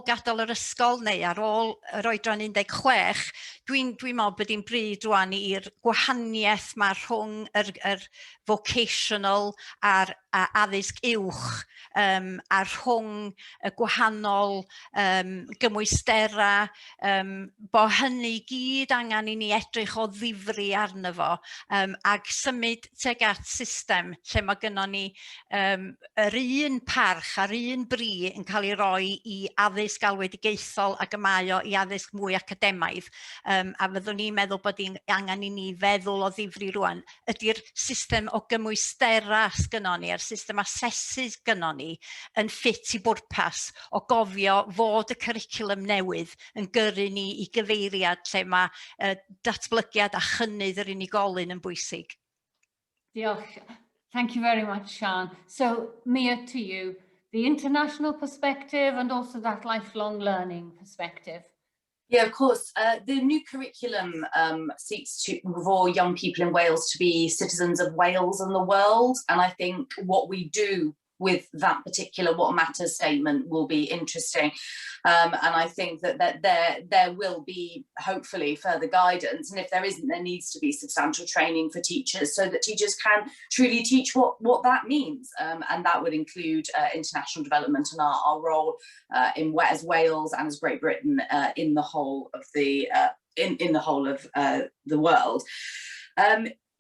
gadael yr ysgol neu ar ôl yr oedran 16, dwi'n meddwl bod hi'n bryd rwan i'r gwahaniaeth mae rhwng yr vocational a'r addysg uwch a rhwng y gwahanol gymwystera, bo hynny gyd angen i ni edrych o ddifri arno fo ac symud tuag at system lle mae gynnon ni yr un parch a'r un bri yn cael ei roi i addysg alwedigaethol ac y mae o i addysg mwy academaidd. A fyddwn ni'n meddwl bod angen i ni feddwl o ddifri rwan. Ydy'r system o gymwystera sgynnon ni, yr system asesu sgynnon ni yn ffit i bwrpas o gofio fod y cwricwlwm newydd yn gyrru ni i gyfeiriad lle mae datblygiad a chynnydd yr unigolyn yn bwysig.
Diolch. Thank you very much, Siân. So, Mia, to you, the international perspective and also that lifelong learning perspective.
Yeah, of course. The new curriculum seeks for young people in Wales to be citizens of Wales and the world. And I think what we do with that particular What Matters statement will be interesting. And I think that there will be hopefully further guidance. And if there isn't, there needs to be substantial training for teachers so that teachers can truly teach what that means. And that would include international development and our role as Wales and as Great Britain in the whole of the the world.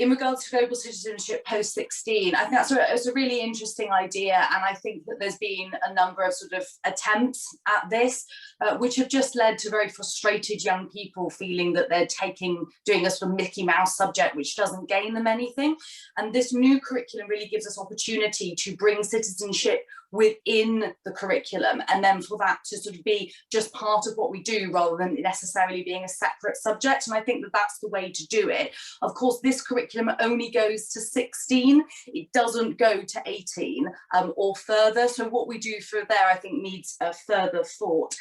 In regards to global citizenship post-16, I think that's a really interesting idea, and I think that there's been a number of sort of attempts at this, which have just led to very frustrated young people feeling that they're doing a sort of Mickey Mouse subject which doesn't gain them anything. And this new curriculum really gives us opportunity to bring citizenship within the curriculum, and then for that to sort of be just part of what we do rather than necessarily being a separate subject. And I think that that's the way to do it. Of course, this curriculum only goes to 16. It doesn't go to 18 or further. So what we do through there, I think, needs a further thought.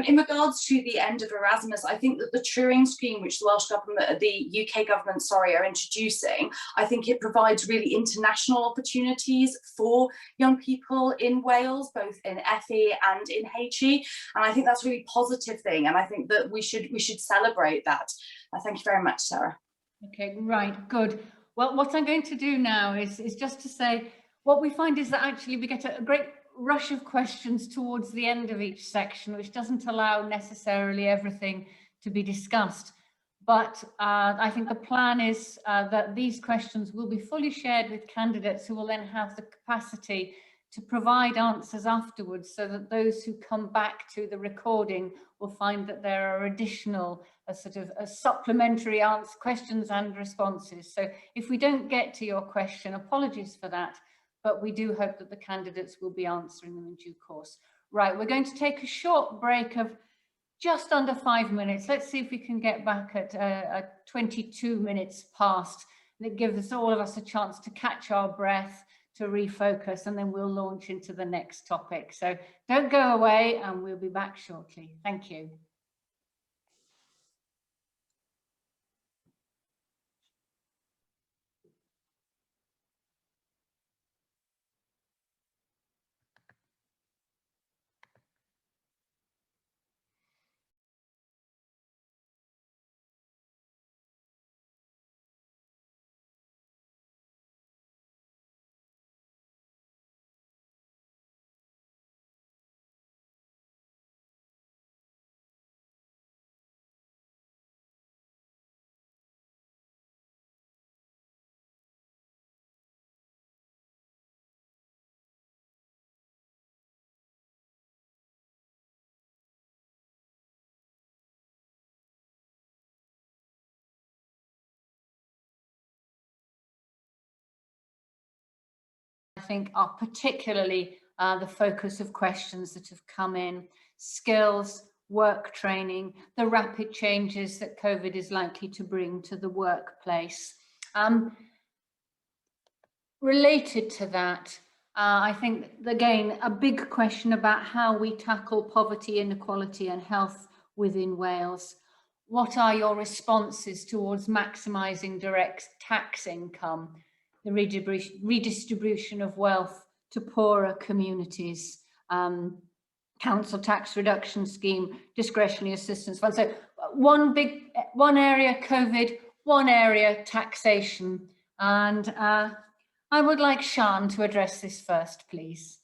In regards to the end of Erasmus, I think that the Turing scheme, which the Welsh government, the UK government, are introducing, I think it provides really international opportunities for young people in Wales, both in FE and in HE, and I think that's a really positive thing, and I think that we should celebrate that. Thank you very much, Sarah.
Okay, right, good. Well, what I'm going to do now is just to say, what we find is that actually we get a great rush of questions towards the end of each section, which doesn't allow necessarily everything to be discussed. But I think the plan is that these questions will be fully shared with candidates who will then have the capacity to provide answers afterwards, so that those who come back to the recording will find that there are additional supplementary questions and responses. So if we don't get to your question, apologies for that, but we do hope that the candidates will be answering them in due course. Right, we're going to take a short break of just under 5 minutes. Let's see if we can get back at 22 minutes past. And it gives all of us a chance to catch our breath, to refocus, and then we'll launch into the next topic. So don't go away, and we'll be back shortly. Thank you. I think are particularly the focus of questions that have come in: skills, work training, the rapid changes that COVID is likely to bring to the workplace. Related to that, I think, again, a big question about how we tackle poverty, inequality and health within Wales. What are your responses towards maximising direct tax income, the redistribution of wealth to poorer communities, council tax reduction scheme, discretionary assistance fund? So one area COVID, one area taxation. And I would like Siân to address this first, please.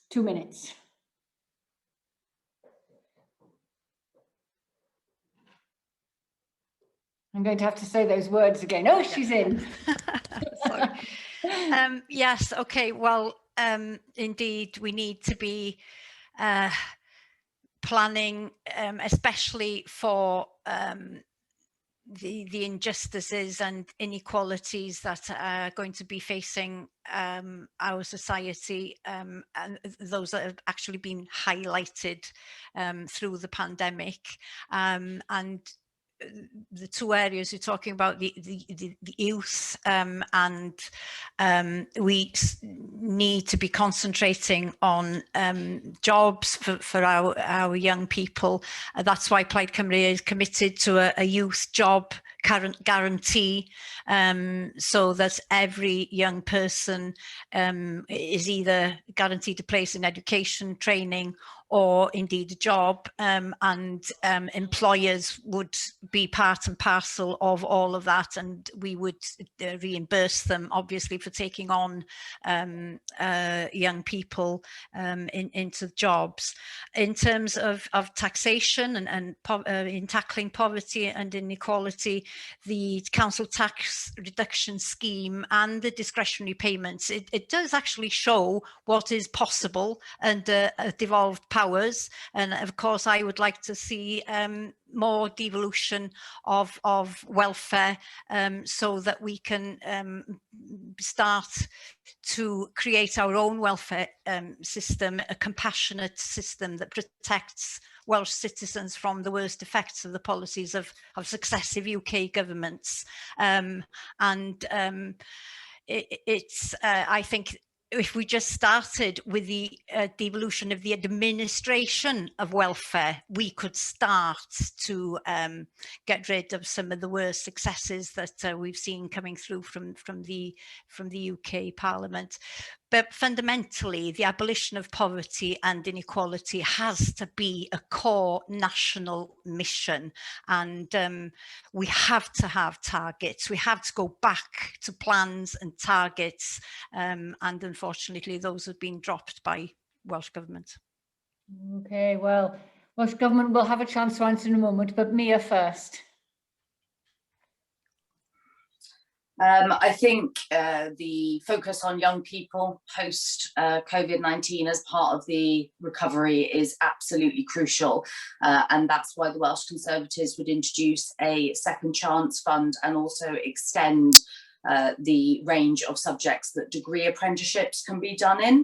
2 minutes. I'm going to have to say those words again. Oh, she's in.
Sorry. Yes, okay, well, indeed, we need to be planning, especially for the injustices and inequalities that are going to be facing our society, and those that have actually been highlighted through the pandemic, and the two areas you're talking about, the youth, and we need to be concentrating on jobs for our young people. That's why Plaid Cymru is committed to a youth job guarantee, so that every young person is either guaranteed a place in education, training, or indeed a job, and employers would be part and parcel of all of that, and we would reimburse them, obviously, for taking on young people into jobs. In terms of taxation and in tackling poverty and inequality, the council tax reduction scheme and the discretionary payments, it does actually show what is possible and devolved powers. And of course, I would like to see more devolution of welfare, so that we can start to create our own welfare system, a compassionate system that protects Welsh citizens from the worst effects of the policies of successive UK governments. I think if we just started with the devolution of the administration of welfare, we could start to get rid of some of the worst successes that we've seen coming through from the UK Parliament. But fundamentally, the abolition of poverty and inequality has to be a core national mission. And we have to have targets. We have to go back to plans and targets. And unfortunately, those have been dropped by Welsh Government.
Okay, well, Welsh Government will have a chance to answer in a moment, but Mia first.
I think the focus on young people post COVID-19 as part of the recovery is absolutely crucial, and that's why the Welsh Conservatives would introduce a second chance fund and also extend the range of subjects that degree apprenticeships can be done in,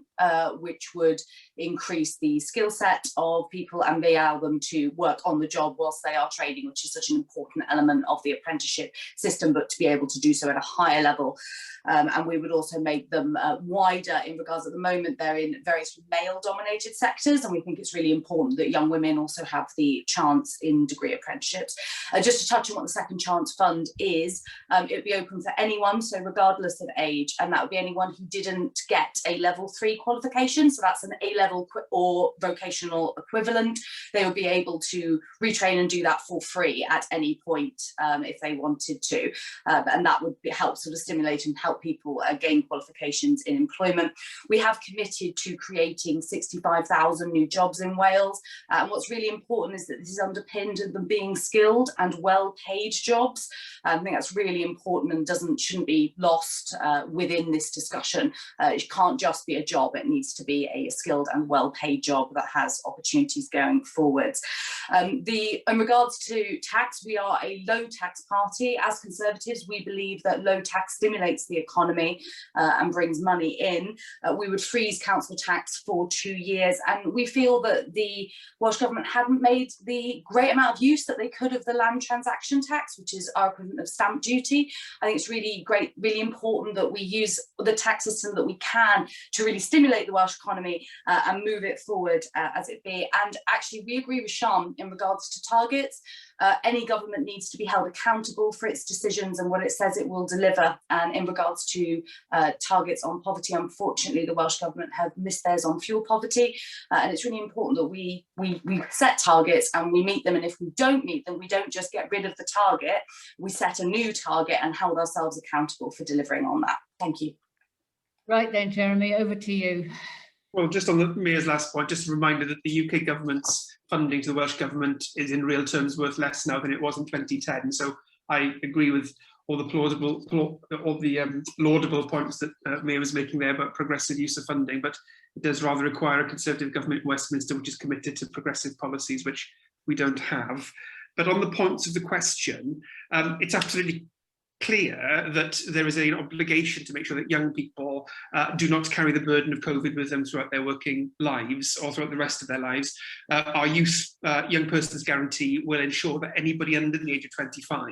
which would increase the skill set of people and allow them to work on the job whilst they are training, which is such an important element of the apprenticeship system, but to be able to do so at a higher level. And we would also make them wider in regards, at the moment they're in various male-dominated sectors, and we think it's really important that young women also have the chance in degree apprenticeships. Just to touch on what the Second Chance Fund is, it would be open for anyone, so regardless of age, and that would be anyone who didn't get a level 3 qualification, so that's an A-level or vocational equivalent. They would be able to retrain and do that for free at any point if they wanted to, and that would help sort of stimulate and help people gain qualifications in employment. We have committed to creating 65,000 new jobs in Wales, and what's really important is that this is underpinned of them being skilled and well-paid jobs. I think that's really important and shouldn't be lost within this discussion. It can't just be a job, it needs to be a skilled and well-paid job that has opportunities going forwards. In regards to tax, we are a low tax party. As Conservatives, we believe that low tax stimulates the economy and brings money in. We would freeze council tax for 2 years, and we feel that the Welsh Government hadn't made the great amount of use that they could of the land transaction tax, which is our equivalent of stamp duty. I think it's really great, really important that we use the tax system that we can to really stimulate the Welsh economy and move it forward as it be. And actually, we agree with Siân in regards to targets. Any government needs to be held accountable for its decisions and what it says it will deliver. And in regards to targets on poverty, unfortunately, the Welsh Government have missed theirs on fuel poverty. And it's really important that we set targets and we meet them. And if we don't meet them, we don't just get rid of the target. We set a new target and hold ourselves accountable for delivering on that. Thank you.
Right then, Jeremy, over to you.
Well, just on the Mayor's last point, just a reminder that the UK government's funding to the Welsh Government is in real terms worth less now than it was in 2010. So I agree with all the laudable points that Mayor was making there about progressive use of funding, but it does rather require a Conservative government in Westminster which is committed to progressive policies, which we don't have. But on the points of the question, it's absolutely clear that there is an obligation to make sure that young people do not carry the burden of COVID with them throughout their working lives or throughout the rest of their lives. Our youth young persons guarantee will ensure that anybody under the age of 25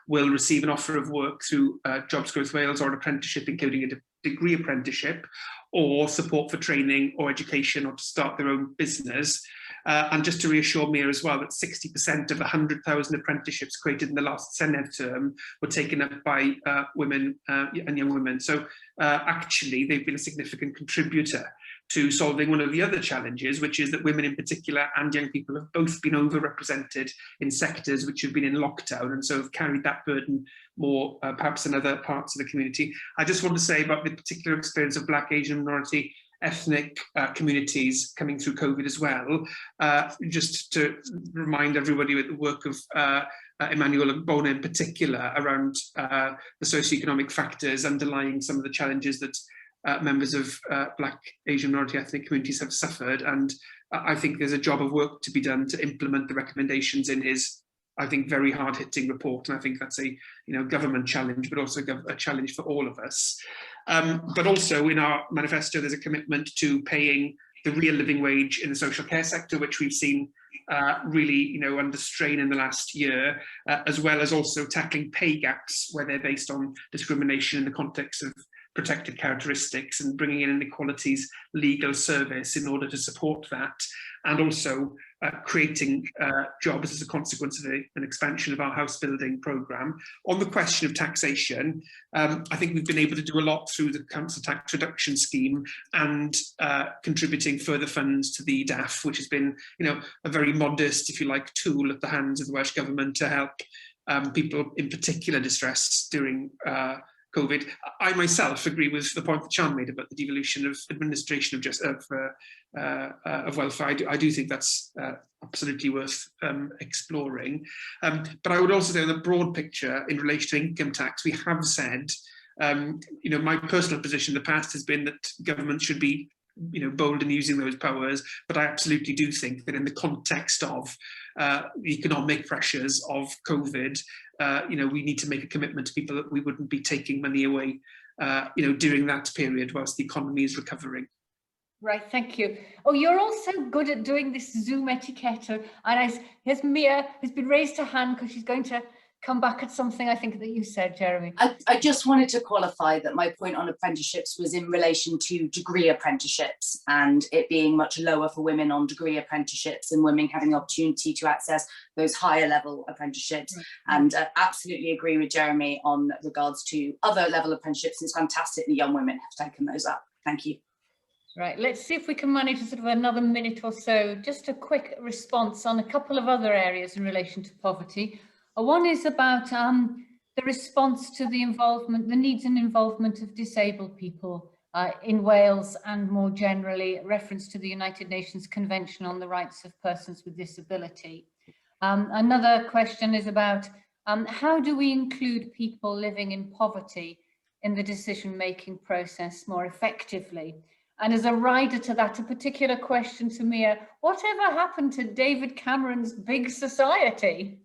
will receive an offer of work through Jobs Growth Wales or an apprenticeship, including a degree apprenticeship, or support for training or education or to start their own business. And just to reassure Mia as well that 60% of the 100,000 apprenticeships created in the last Senedd term were taken up by women and young women. So actually they've been a significant contributor to solving one of the other challenges, which is that women in particular and young people have both been overrepresented in sectors which have been in lockdown and so have carried that burden more perhaps in other parts of the community. I just want to say about the particular experience of Black, Asian, minority ethnic communities coming through COVID as well, just to remind everybody with the work of Emmanuel and Bona in particular around the socioeconomic factors underlying some of the challenges that members of Black, Asian, minority ethnic communities have suffered. And I think there's a job of work to be done to implement the recommendations in his, I think, very hard-hitting report. And I think that's a government challenge, but also a challenge for all of us. But also in our manifesto, there's a commitment to paying the real living wage in the social care sector, which we've seen really under strain in the last year, as well as also tackling pay gaps where they're based on discrimination in the context of protected characteristics and bringing in inequalities legal service in order to support that, and also creating jobs as a consequence of an expansion of our house building programme. On the question of taxation, I think we've been able to do a lot through the council tax reduction scheme and contributing further funds to the DAF, which has been, a very modest, if you like, tool at the hands of the Welsh Government to help people in particular distress during COVID. I myself agree with the point that Siân made about the devolution of administration of welfare. I do think that's absolutely worth exploring. But I would also say the broad picture in relation to income tax, we have said, my personal position in the past has been that government should be bold in using those powers, but I absolutely do think that in the context of the economic pressures of COVID, we need to make a commitment to people that we wouldn't be taking money away, during that period whilst the economy is recovering.
Right, thank you. Oh, you're all so good at doing this Zoom etiquette. And here's Mia, who's been raised her hand because she's going to come back at something I think that you said, Jeremy.
I just wanted to qualify that my point on apprenticeships was in relation to degree apprenticeships and it being much lower for women on degree apprenticeships and women having the opportunity to access those higher level apprenticeships. Right. And absolutely agree with Jeremy on regards to other level apprenticeships. It's fantastic that young women have taken those up. Thank you.
Right, let's see if we can manage sort of another minute or so. Just a quick response on a couple of other areas in relation to poverty. One is about the response to the needs and involvement of disabled people in Wales and more generally reference to the United Nations Convention on the Rights of Persons with Disability. Another question is about how do we include people living in poverty in the decision-making process more effectively? And as a rider to that, a particular question to Mia, whatever happened to David Cameron's Big Society?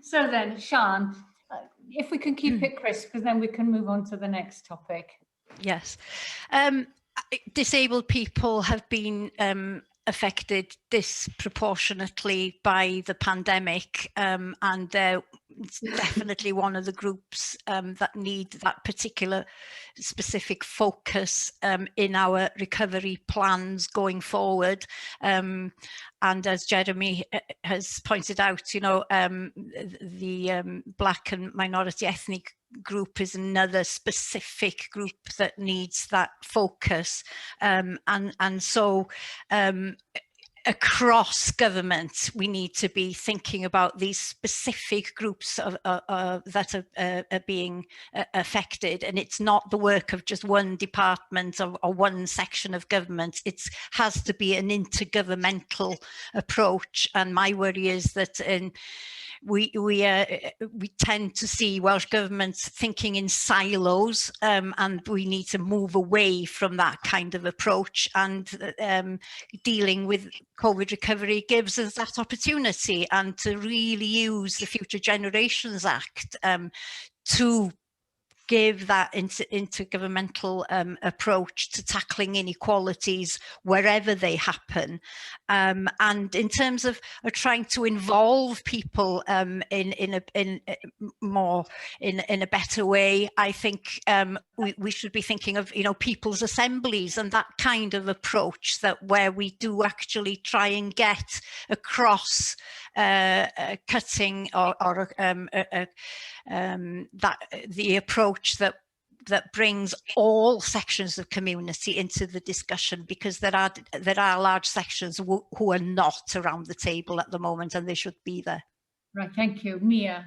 So then, Siân, if we can keep it crisp, because then we can move on to the next topic.
Yes. Disabled people have been affected disproportionately by the pandemic, and they're definitely one of the groups that need that particular specific focus in our recovery plans going forward. And as Jeremy has pointed out, the Black and minority ethnic group is another specific group that needs that focus. And so across government, we need to be thinking about these specific groups that are being affected. And it's not the work of just one department or one section of government. It has to be an intergovernmental approach. And my worry is that we tend to see Welsh governments thinking in silos, and we need to move away from that kind of approach. And dealing with COVID recovery gives us that opportunity, and to really use the Future Generations Act to give that intergovernmental approach to tackling inequalities wherever they happen. And in terms of trying to involve people in a better way, I think we should be thinking of people's assemblies and that kind of approach, that where we do actually try and get across cutting or that the approach that brings all sections of community into the discussion, because there are large sections who are not around the table at the moment, and they should be there.
Right, thank you. Mia.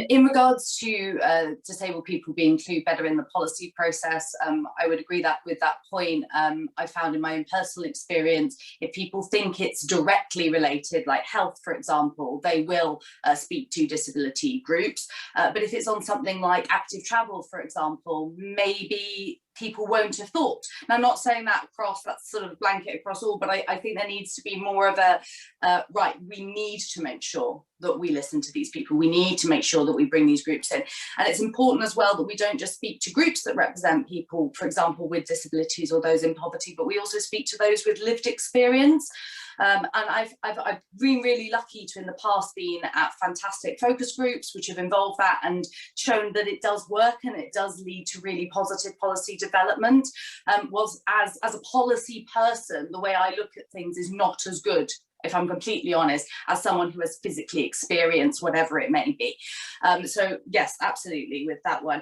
In regards to disabled people being included better in the policy process, I would agree with that point. I found in my own personal experience, if people think it's directly related, like health, for example, they will speak to disability groups. But if it's on something like active travel, for example, maybe people won't have thought. Now, I'm not saying that that's sort of blanket across all, but I think there needs to be more of a, right, we need to make sure that we listen to these people. We need to make sure that we bring these groups in. And it's important as well that we don't just speak to groups that represent people, for example, with disabilities or those in poverty, but we also speak to those with lived experience. And I've been really lucky to in the past been at fantastic focus groups which have involved that and shown that it does work and it does lead to really positive policy development. Was as a policy person, the way I look at things is not as good, if I'm completely honest, as someone who has physically experienced whatever it may be. So yes, absolutely with that one.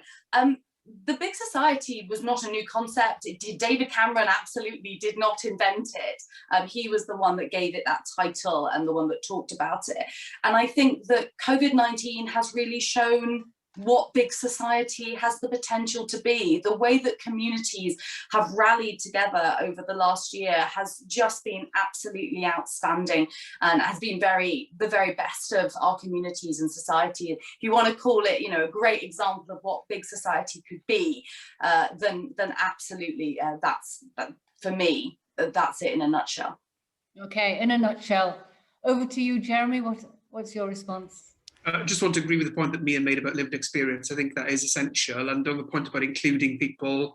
The big society was not a new concept. David Cameron absolutely did not invent it. He was the one that gave it that title and the one that talked about it. And I think that COVID-19 has really shown what big society has the potential to be. The way that communities have rallied together over the last year has just been absolutely outstanding and has been the very best of our communities and society. If you want to call it, you know, a great example of what big society could be, then absolutely that's for me, that's it in a nutshell. Okay, in a nutshell. Over to you, Jeremy. What's your response?
I just want to agree with the point that Mia made about lived experience. I think that is essential. And on the point about including people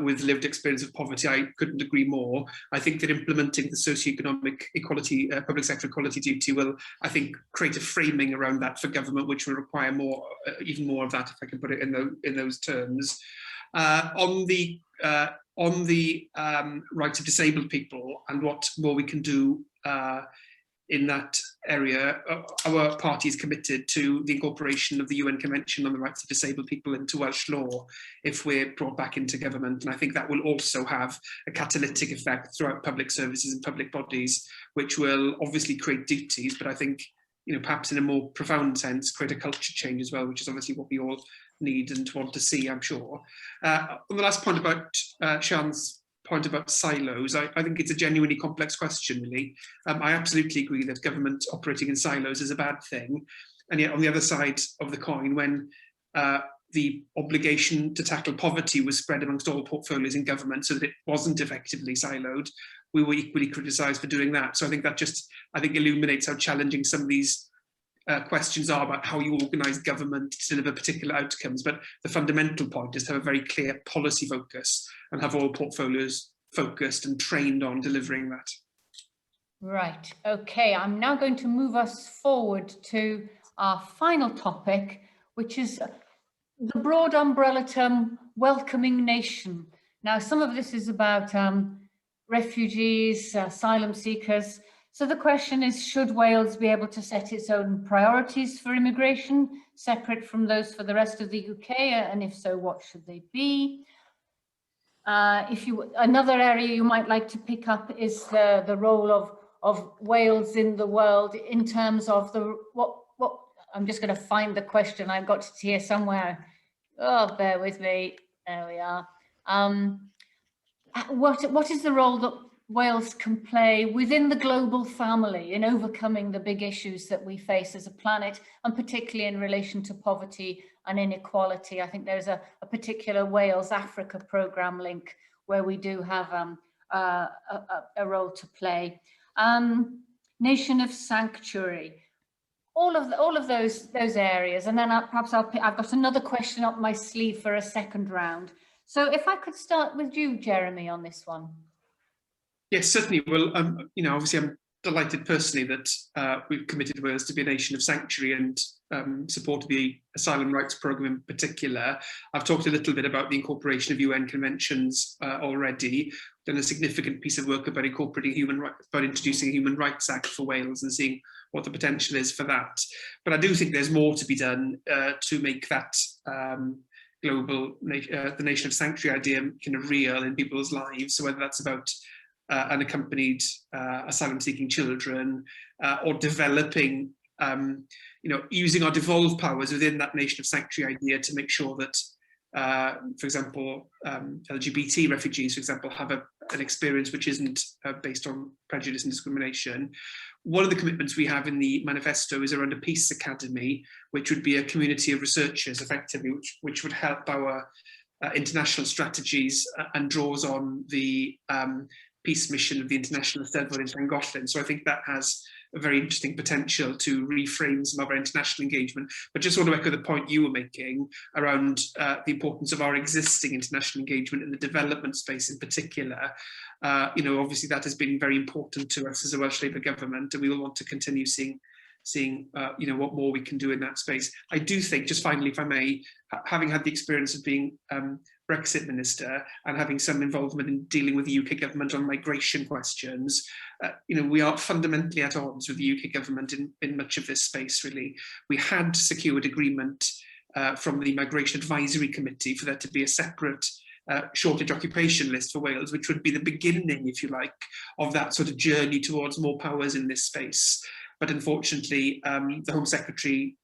with lived experience of poverty, I couldn't agree more. I think that implementing the socioeconomic equality, public sector equality duty will, I think, create a framing around that for government, which will require more, even more of that, if I can put it in those terms. On the rights of disabled people and what more we can do in that area, our party is committed to the incorporation of the UN Convention on the Rights of Disabled People into Welsh law if we're brought back into government. And I think that will also have a catalytic effect throughout public services and public bodies, which will obviously create duties, but I think, you know, perhaps in a more profound sense, create a culture change as well, which is obviously what we all need and want to see, I'm sure. On the last point about Siân's point about silos, I think it's a genuinely complex question, really. I absolutely agree that government operating in silos is a bad thing. And yet on the other side of the coin, when the obligation to tackle poverty was spread amongst all portfolios in government so that it wasn't effectively siloed, we were equally criticised for doing that. So I think that just, illuminates how challenging some of these questions are about how you organise government to deliver particular outcomes. But the fundamental point is to have a very clear policy focus and have all portfolios focused and trained on delivering that. Right, okay, I'm now going to move us forward to our final topic, which is the broad umbrella term, welcoming nation. Now, some of this is about refugees, asylum seekers. So the question is, should Wales be able to set its own priorities for immigration, separate from those for the rest of the UK? And if so, what should they be? Another area you might like to pick up is the role of Wales in the world in terms of what I'm just going to find the question. I've got it here somewhere. Oh, bear with me. There we are. What is the role that Wales can play within the global family in overcoming the big issues that we face as a planet, and particularly in relation to poverty and inequality? I think there's a particular Wales Africa programme link where we do have a role to play. Nation of sanctuary, all of those areas, and then I've got another question up my sleeve for a second round. So if I could start with you, Jeremy, on this one. Yes, certainly. Well, obviously I'm delighted personally that we've committed Wales to be a nation of sanctuary and supported the asylum rights programme in particular. I've talked a little bit about the incorporation of UN conventions already, done a significant piece of work about incorporating about introducing a Human Rights Act for Wales and seeing what the potential is for that. But I do think there's more to be done to make that global, the nation of sanctuary idea kind of real in people's lives. So whether that's about unaccompanied asylum-seeking children, or developing, using our devolved powers within that nation of sanctuary idea to make sure that, for example, LGBT refugees, for example, have an experience which isn't based on prejudice and discrimination. One of the commitments we have in the manifesto is around a peace academy, which would be a community of researchers, effectively, which would help our international strategies and draws on the peace mission of the International Eisteddfod in Llangollen. So I think that has a very interesting potential to reframe some of our international engagement. But just want to echo the point you were making around the importance of our existing international engagement in the development space in particular. Obviously that has been very important to us as a Welsh Labour government, and we will want to continue seeing what more we can do in that space. I do think, just finally, if I may, having had the experience of being Brexit minister and having some involvement in dealing with the UK government on migration questions, we are fundamentally at odds with the UK government in much of this space, really. We had secured agreement from the Migration Advisory Committee for there to be a separate shortage occupation list for Wales, which would be the beginning, if you like, of that sort of journey towards more powers in this space. But unfortunately, the Home Secretary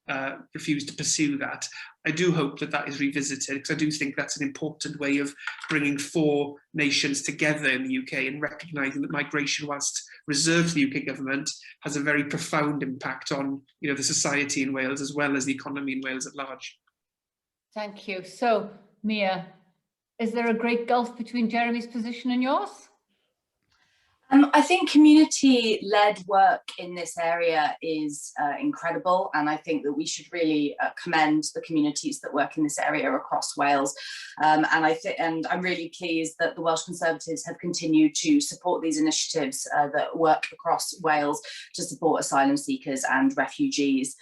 refused to pursue that. I do hope that that is revisited, because I do think that's an important way of bringing 4 nations together in the UK and recognising that migration, whilst reserved to the UK government, has a very profound impact on the society in Wales as well as the economy in Wales at large.
Thank you. So, Mia, is there a great gulf between Jeremy's position and yours?
I think community-led work in this area is incredible, and I think that we should really commend the communities that work in this area across Wales. And I'm really pleased that the Welsh Conservatives have continued to support these initiatives that work across Wales to support asylum seekers and refugees,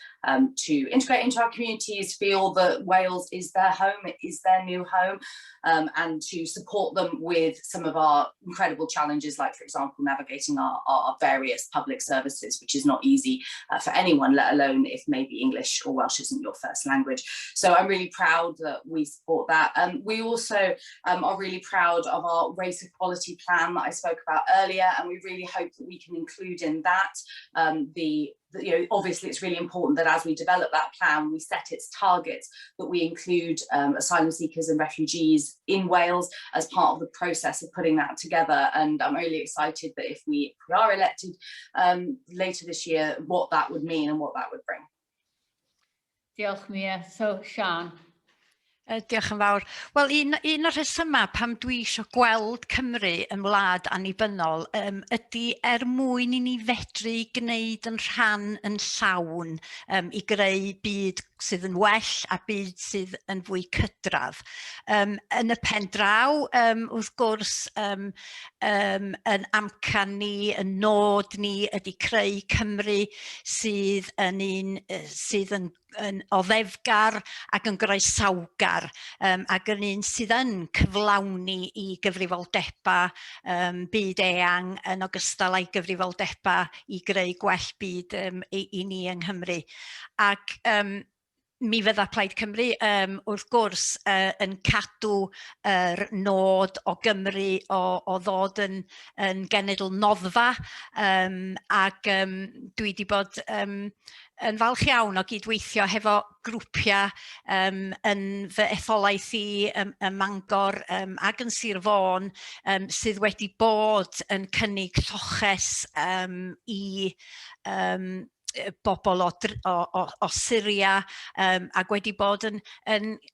to integrate into our communities, feel that Wales is their home, it is their new home, and to support them with some of our incredible challenges, like, for example, navigating our various public services, which is not easy for anyone, let alone if maybe English or Welsh isn't your first language. So I'm really proud that we support that. We also are really proud of our race equality plan that I spoke about earlier, and we really hope that we can include in that obviously it's really important that as we develop that plan, we set its targets, that we include asylum seekers and refugees in Wales as part of the process of putting that together. And I'm really excited that if we are elected later this year, what that would mean and what that would bring.
Diolch, Mia. So, Siân.
Diolch yn fawr. Wel, un o'r rhesymau pam dwi eisiau gweld Cymru yn wlad annibynnol ydy mwyn i ni fedru gwneud yn rhan yn llawn i greu byd sydd yn well a byd sydd yn fwy cydradd. Yn y pen draw, wrth gwrs, yn amcan ni, yn nod ni ydy creu Cymru sydd yn o ddefgar ac yn groesawgar, ac yn un sydd yn cyflawni i gyfrifoldeba byd eang yn ogystal â'i gyfrifoldeba i greu gwell byd i ni yng Nghymru. Ac mi fydda Plaid Cymru wrth gwrs yn cadw nod o Gymru o ddod yn genedl noddfa, ac dwi wedi bod yn falch iawn o gydweithio hefo grwpiau yn fy etholaeth i ym Mangor ac yn Sir Fôn sydd wedi bod yn cynnig lloches i bobl o Syria, ac wedi bod yn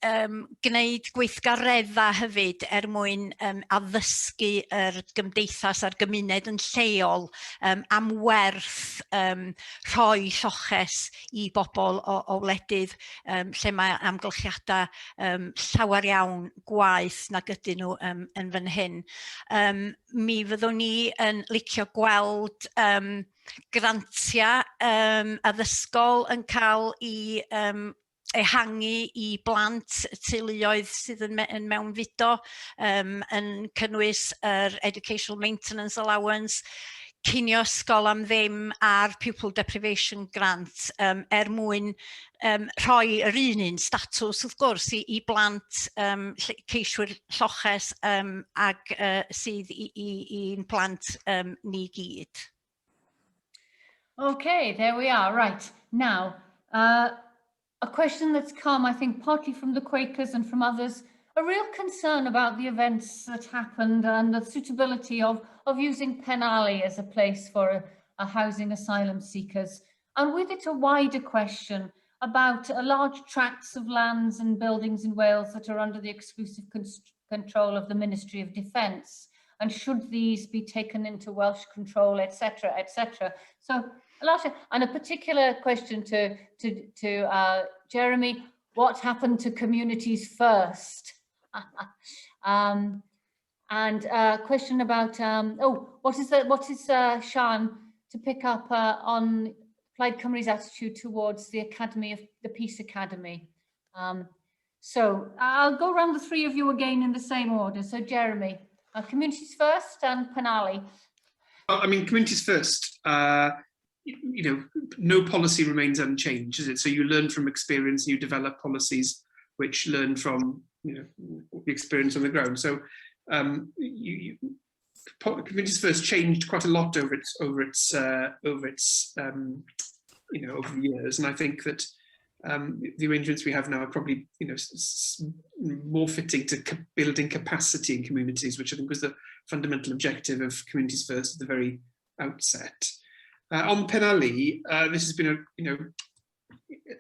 gwneud gweithgaredda hefyd mwyn addysgu yr gymdeithas a'r gymuned yn lleol am werth rhoi lloches i bobl o wledydd lle mae amgylchiadau llawer iawn gwaeth nag ydyn nhw yn fan hyn. Mi fyddwn ni yn licio gweld grantiau addysgol yn cael i ehangu i blant teuluoedd sydd yn mewnfudo, yn cynnwys yr Educational Maintenance Allowance, cinio ysgol am ddim a'r Pupil Deprivation Grant, mwyn rhoi yr un statws wrth gwrs i blant ceiswyr lloches ac sydd i'n plant ni gyd.
Okay, there we are. Right. Now, a question that's come, I think, partly from the Quakers and from others, a real concern about the events that happened and the suitability of using Penally as a place for a housing asylum seekers. And with it, a wider question about large tracts of lands and buildings in Wales that are under the exclusive control of the Ministry of Defence. And should these be taken into Welsh control, etc., etc. So, And a particular question to Jeremy, what happened to communities first? And a question about, what is Siân, to pick up on Plaid Cymru's attitude towards the Peace Academy. So I'll go around the three of you again in the same order. So Jeremy, communities first and Penally.
Well, I mean, communities first, no policy remains unchanged, is it? So you learn from experience and you develop policies which learn from, the experience on the ground. So communities first changed quite a lot over the years, and I think that the arrangements we have now are probably more fitting to building capacity in communities, which I think was the fundamental objective of communities first at the very outset. On Penally, this has been an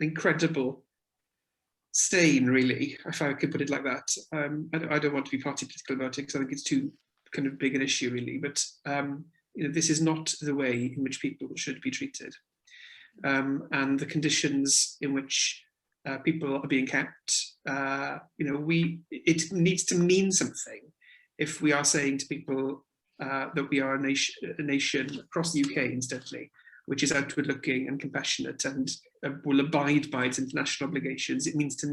incredible stain, really, if I could put it like that. I don't want to be party political about it because I think it's too kind of big an issue, really. But this is not the way in which people should be treated, and the conditions in which people are being kept. It needs to mean something if we are saying to people that we are a nation across the UK, incidentally, which is outward-looking and compassionate and will abide by its international obligations. It needs to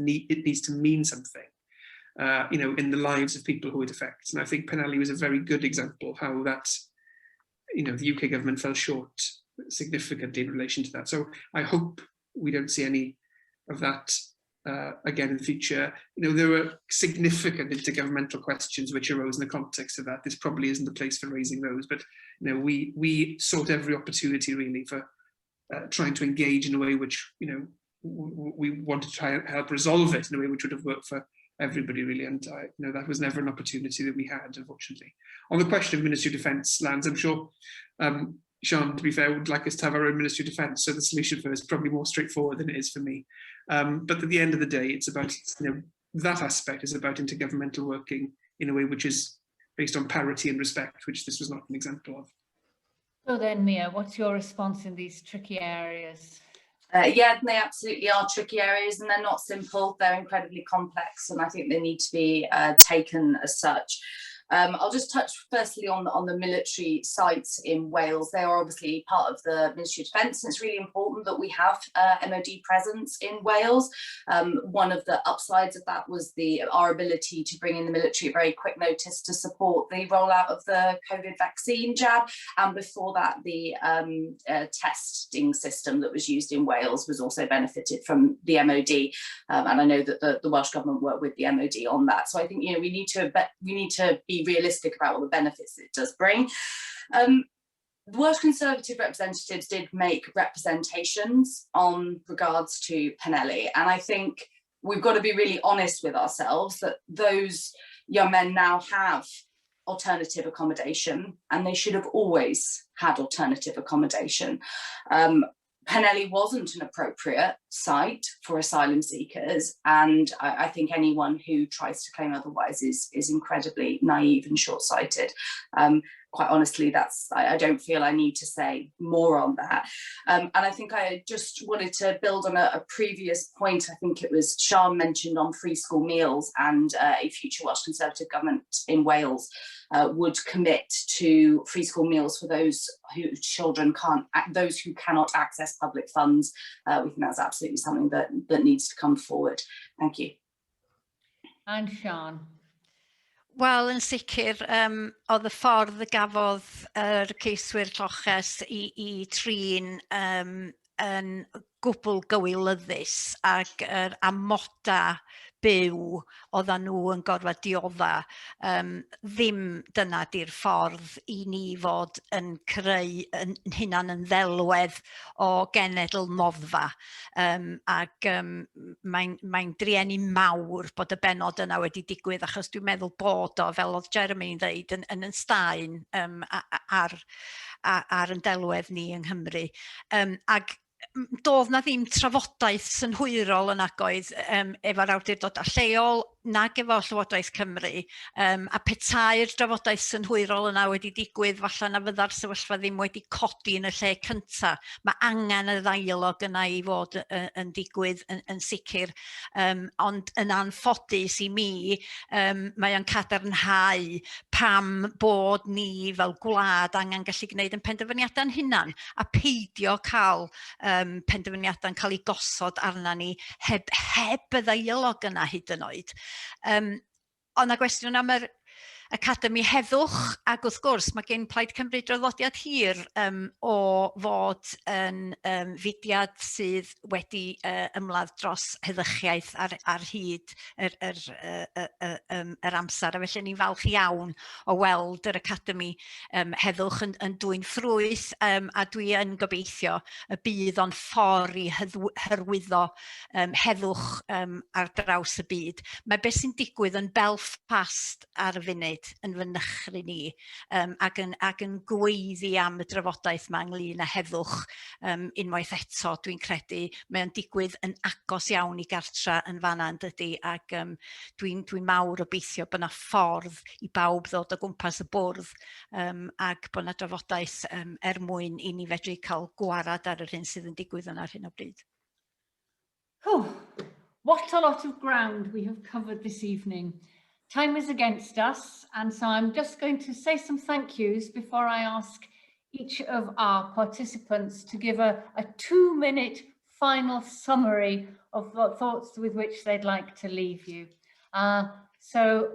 mean something, in the lives of people who it affects. And I think Penally was a very good example of how that, the UK government fell short significantly in relation to that. So I hope we don't see any of that again in the future. There were significant intergovernmental questions which arose in the context of that. This probably isn't the place for raising those, but we sought every opportunity really for trying to engage in a way which we wanted to try and help resolve it in a way which would have worked for everybody really, and that was never an opportunity that we had, unfortunately. On the question of Ministry of Defence lands, I'm sure Siân, to be fair, would like us to have our own Ministry of Defence, so the solution for us is probably more straightforward than it is for me. But at the end of the day, it's about, that aspect is about intergovernmental working in a way which is based on parity and respect, which this was not an example of.
So then, Mia, what's your response in these tricky areas?
Yeah, they absolutely are tricky areas, and they're not simple. They're incredibly complex, and I think they need to be taken as such. I'll just touch firstly on the military sites in Wales. They are obviously part of the Ministry of Defence, and it's really important that we have MOD presence in Wales. One of the upsides of that was our ability to bring in the military at very quick notice to support the rollout of the COVID vaccine jab, and before that the testing system that was used in Wales was also benefited from the MOD, and I know that the Welsh Government worked with the MOD on that. So I think we need to be realistic about all the benefits it does bring. The Welsh Conservative representatives did make representations on regards to Penally, and I think we've got to be really honest with ourselves that those young men now have alternative accommodation, and they should have always had alternative accommodation. Penally wasn't an appropriate site for asylum seekers, and I think anyone who tries to claim otherwise is incredibly naive and short-sighted. Quite honestly, I don't feel I need to say more on that. And I think I just wanted to build on a previous point. I think it was Siân mentioned on free school meals, and a future Welsh Conservative government in Wales would commit to free school meals for those those who cannot access public funds. We think that's absolutely something that needs to come forward. Thank you.
And Siân.
Wel, yn sicr, oedd y ffordd y gafodd ceiswyr lloches i trin yn gwbl gywilyddus, ac yr amoda byw oedden nhw yn gorfod diodda, ddim dyna di'r ffordd i ni fod yn creu yn hunan yn ddelwedd o genedl noddfa. Ac mae'n drueni mawr bod y benod yna wedi digwydd, achos dwi'n meddwl bod o, fel oedd Jeremy'n dweud, yn staen ar yn delwedd ni yng Nghymru. Ac doedd na ddim trafodaeth synhwyrol yn agoedd efo'r awdurdodau lleol nag efo Llywodraeth Cymru, a petai'r drafodaeth synhwyrol yna wedi digwydd, falle na fydda'r sefyllfa ddim wedi codi yn y lle cynta. Mae angen y ddeialog yna i fod yn digwydd yn sicr, ond yn anffodus i mi, mae o'n cadarnhau pam bod ni fel gwlad angen gallu gwneud yn penderfyniadau'n hunan, a peidio cael penderfyniadau'n cael eu gosod arna ni heb y ddeialog yna hyd yn oed. Ond y gwestiwn am yr Academi Heddwch, ac wrth gwrs mae gen Plaid Cymru draddodiad hir o fod yn fudiad sydd wedi ymladd dros heddychiaeth ar hyd yr amser, a felly ni'n falch iawn o weld yr Academi Heddwch yn dwy'n ffrwyth, a dwi yn gobeithio y bydd o'n ffordd i hyrwyddo heddwch ar draws y byd. Mae beth sy'n digwydd yn Belfast ar y funud yn fynychru ni, ac yn gweiddi am y drafodaeth yma ynglyn â heddwch. Unwaith eto, dwi'n credu, mae o'n digwydd yn agos iawn i gartra yn fanna yn dydy, ac dwi'n mawr obeithio bod yna ffordd i bawb ddod o gwmpas y bwrdd, ac bod yna drafodaeth mwyn i ni fedru cael gwarad ar yr hyn sydd yn digwydd yna ar hyn o bryd.
What a lot of ground we have covered this evening. Time is against us, and so I'm just going to say some thank yous before I ask each of our participants to give a 2-minute final summary of what thoughts with which they'd like to leave you. So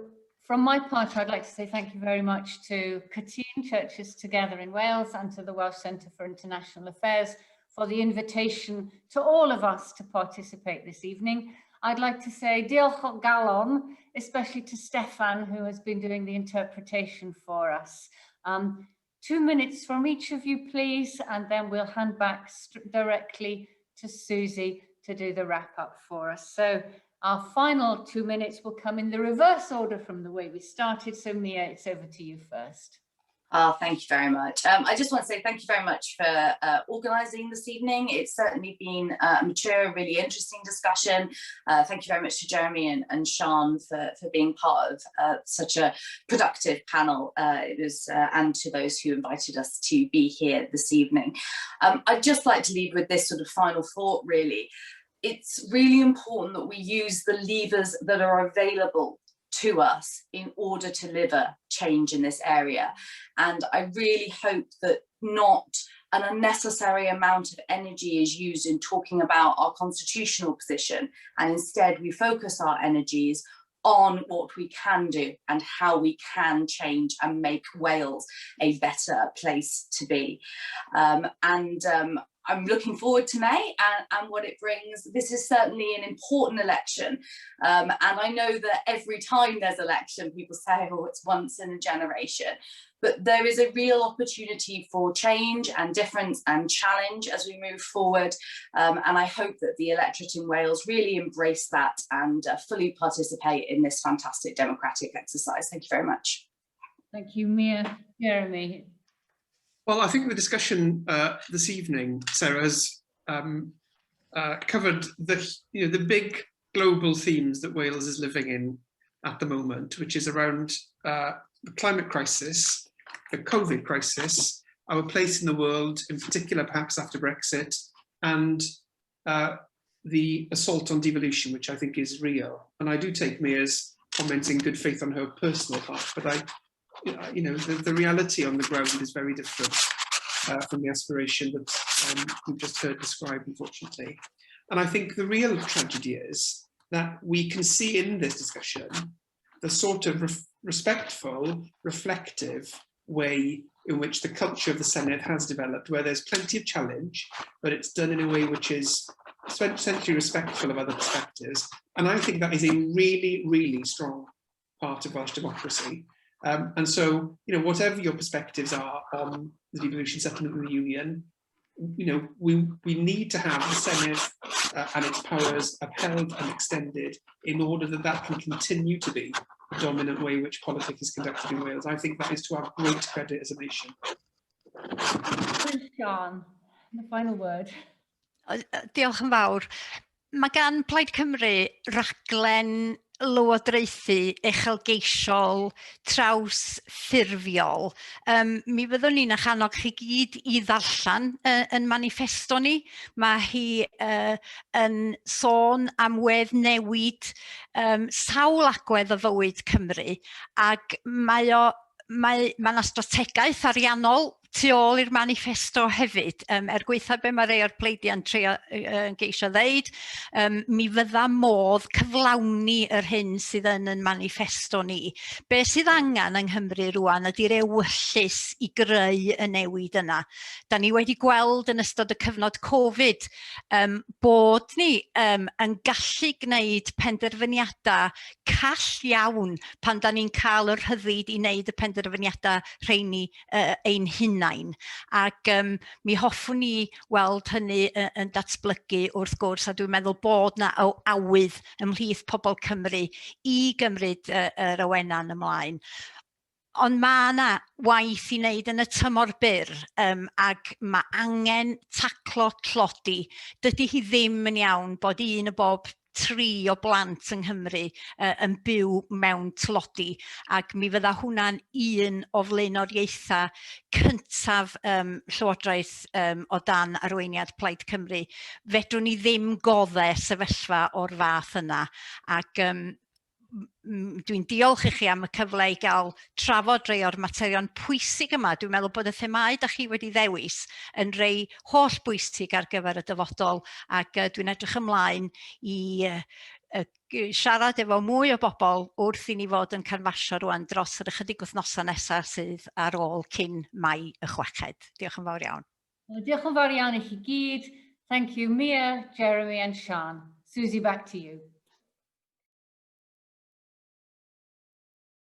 from my part, I'd like to say thank you very much to Cytun Churches Together in Wales and to the Welsh Centre for International Affairs for the invitation to all of us to participate this evening. I'd like to say diolch o galon, especially to Stefan, who has been doing the interpretation for us. 2 minutes from each of you, please, and then we'll hand back directly to Susie to do the wrap up for us. So our final 2 minutes will come in the reverse order from the way we started. So Mia, it's over to you first.
Thank you very much. I just want to say thank you very much for organising this evening. It's certainly been a mature, really interesting discussion. Thank you very much to Jeremy and Siân for being part of such a productive panel. And to those who invited us to be here this evening. I'd just like to leave with this sort of final thought, really. It's really important that we use the levers that are available to us in order to deliver change in this area. And I really hope that not an unnecessary amount of energy is used in talking about our constitutional position, and instead we focus our energies on what we can do and how we can change and make Wales a better place to be. I'm looking forward to May and what it brings. This is certainly an important election. And I know that every time there's election, people say, oh, it's once in a generation. But there is a real opportunity for change and difference and challenge as we move forward. And I hope that the electorate in Wales really embrace that and fully participate in this fantastic democratic exercise. Thank you very much.
Thank you, Mia. Jeremy.
Well, I think the discussion this evening, Sarah, has covered the big global themes that Wales is living in at the moment, which is around the climate crisis, the COVID crisis, our place in the world, in particular perhaps after Brexit, and the assault on devolution, which I think is real. And I do take Mia's comments in good faith on her personal part, but the reality on the ground is very different from the aspiration that we've just heard described, unfortunately. And I think the real tragedy is that we can see in this discussion the sort of respectful, reflective way in which the culture of the Senedd has developed, where there's plenty of challenge, but it's done in a way which is essentially respectful of other perspectives. And I think that is a really, really strong part of Welsh democracy. And so, whatever your perspectives are on the devolution settlement of the Union, we need to have the Senedd and its powers upheld and extended in order that that can continue to be the dominant way in which politics is conducted in Wales. I think that is to our great credit as a nation.
Siân, the final word.
Diolch yn fawr. Mae gan Plaid Cymru raglen lywodraethu uchelgeisiol, trawsffurfiol, mi fyddwn ni'n eich annog chi gyd i ddarllen yn manifesto ni. Mae hi yn sôn am wedd newid sawl agwedd o fywyd Cymru, ac mae'n strategaeth ariannol tu ôl i'r manifesto hefyd. Gweitha be mae rei o'r pleidiau'n trio geisio ddeud, mi fydda modd cyflawni yr hyn sydd yn manifesto ni. Be sydd angen yng Nghymru rwan ydy'r ewyllus i greu y newid yna. Da ni wedi gweld yn ystod y cyfnod Covid bod ni yn gallu gwneud penderfyniadau call iawn pan da ni'n cael yr rhyddid i wneud y penderfyniadau rheini ein hunain. Ac mi hoffwn ni weld hynny yn datblygu wrth gwrs, a dwi'n meddwl bod na awydd ymhlith pobl Cymru i gymryd yr awenan ymlaen. Ond mae yna waith i wneud yn y tymor byr, ac mae angen taclo tlodi. Dydy hi ddim yn iawn bod un o bob 3 o blant yng Nghymru yn byw mewn tlodi, ac mi fydda hwnna'n un o flaenoriaethau cyntaf Llywodraeth o dan arweiniad Plaid Cymru. Fedrwn ni ddim goddau sefyllfa o'r fath yna, ac dwi'n diolch i chi am y cyfle i gael trafod rei o'r materion pwysig yma. Dwi'n meddwl bod y themau da chi wedi ddewis yn rei holl bwysig ar gyfer y dyfodol, ac dwi'n edrych ymlaen i siarad efo mwy o bobl wrth i ni fod yn canfasio rwan dros yr ychydig wythnosau nesaf sydd ar ôl cyn Mai y 6. Diolch yn fawr iawn.
Diolch yn fawr iawn i chi gyd. Thank you, Mia, Jeremy and Siân. Susie, back to you.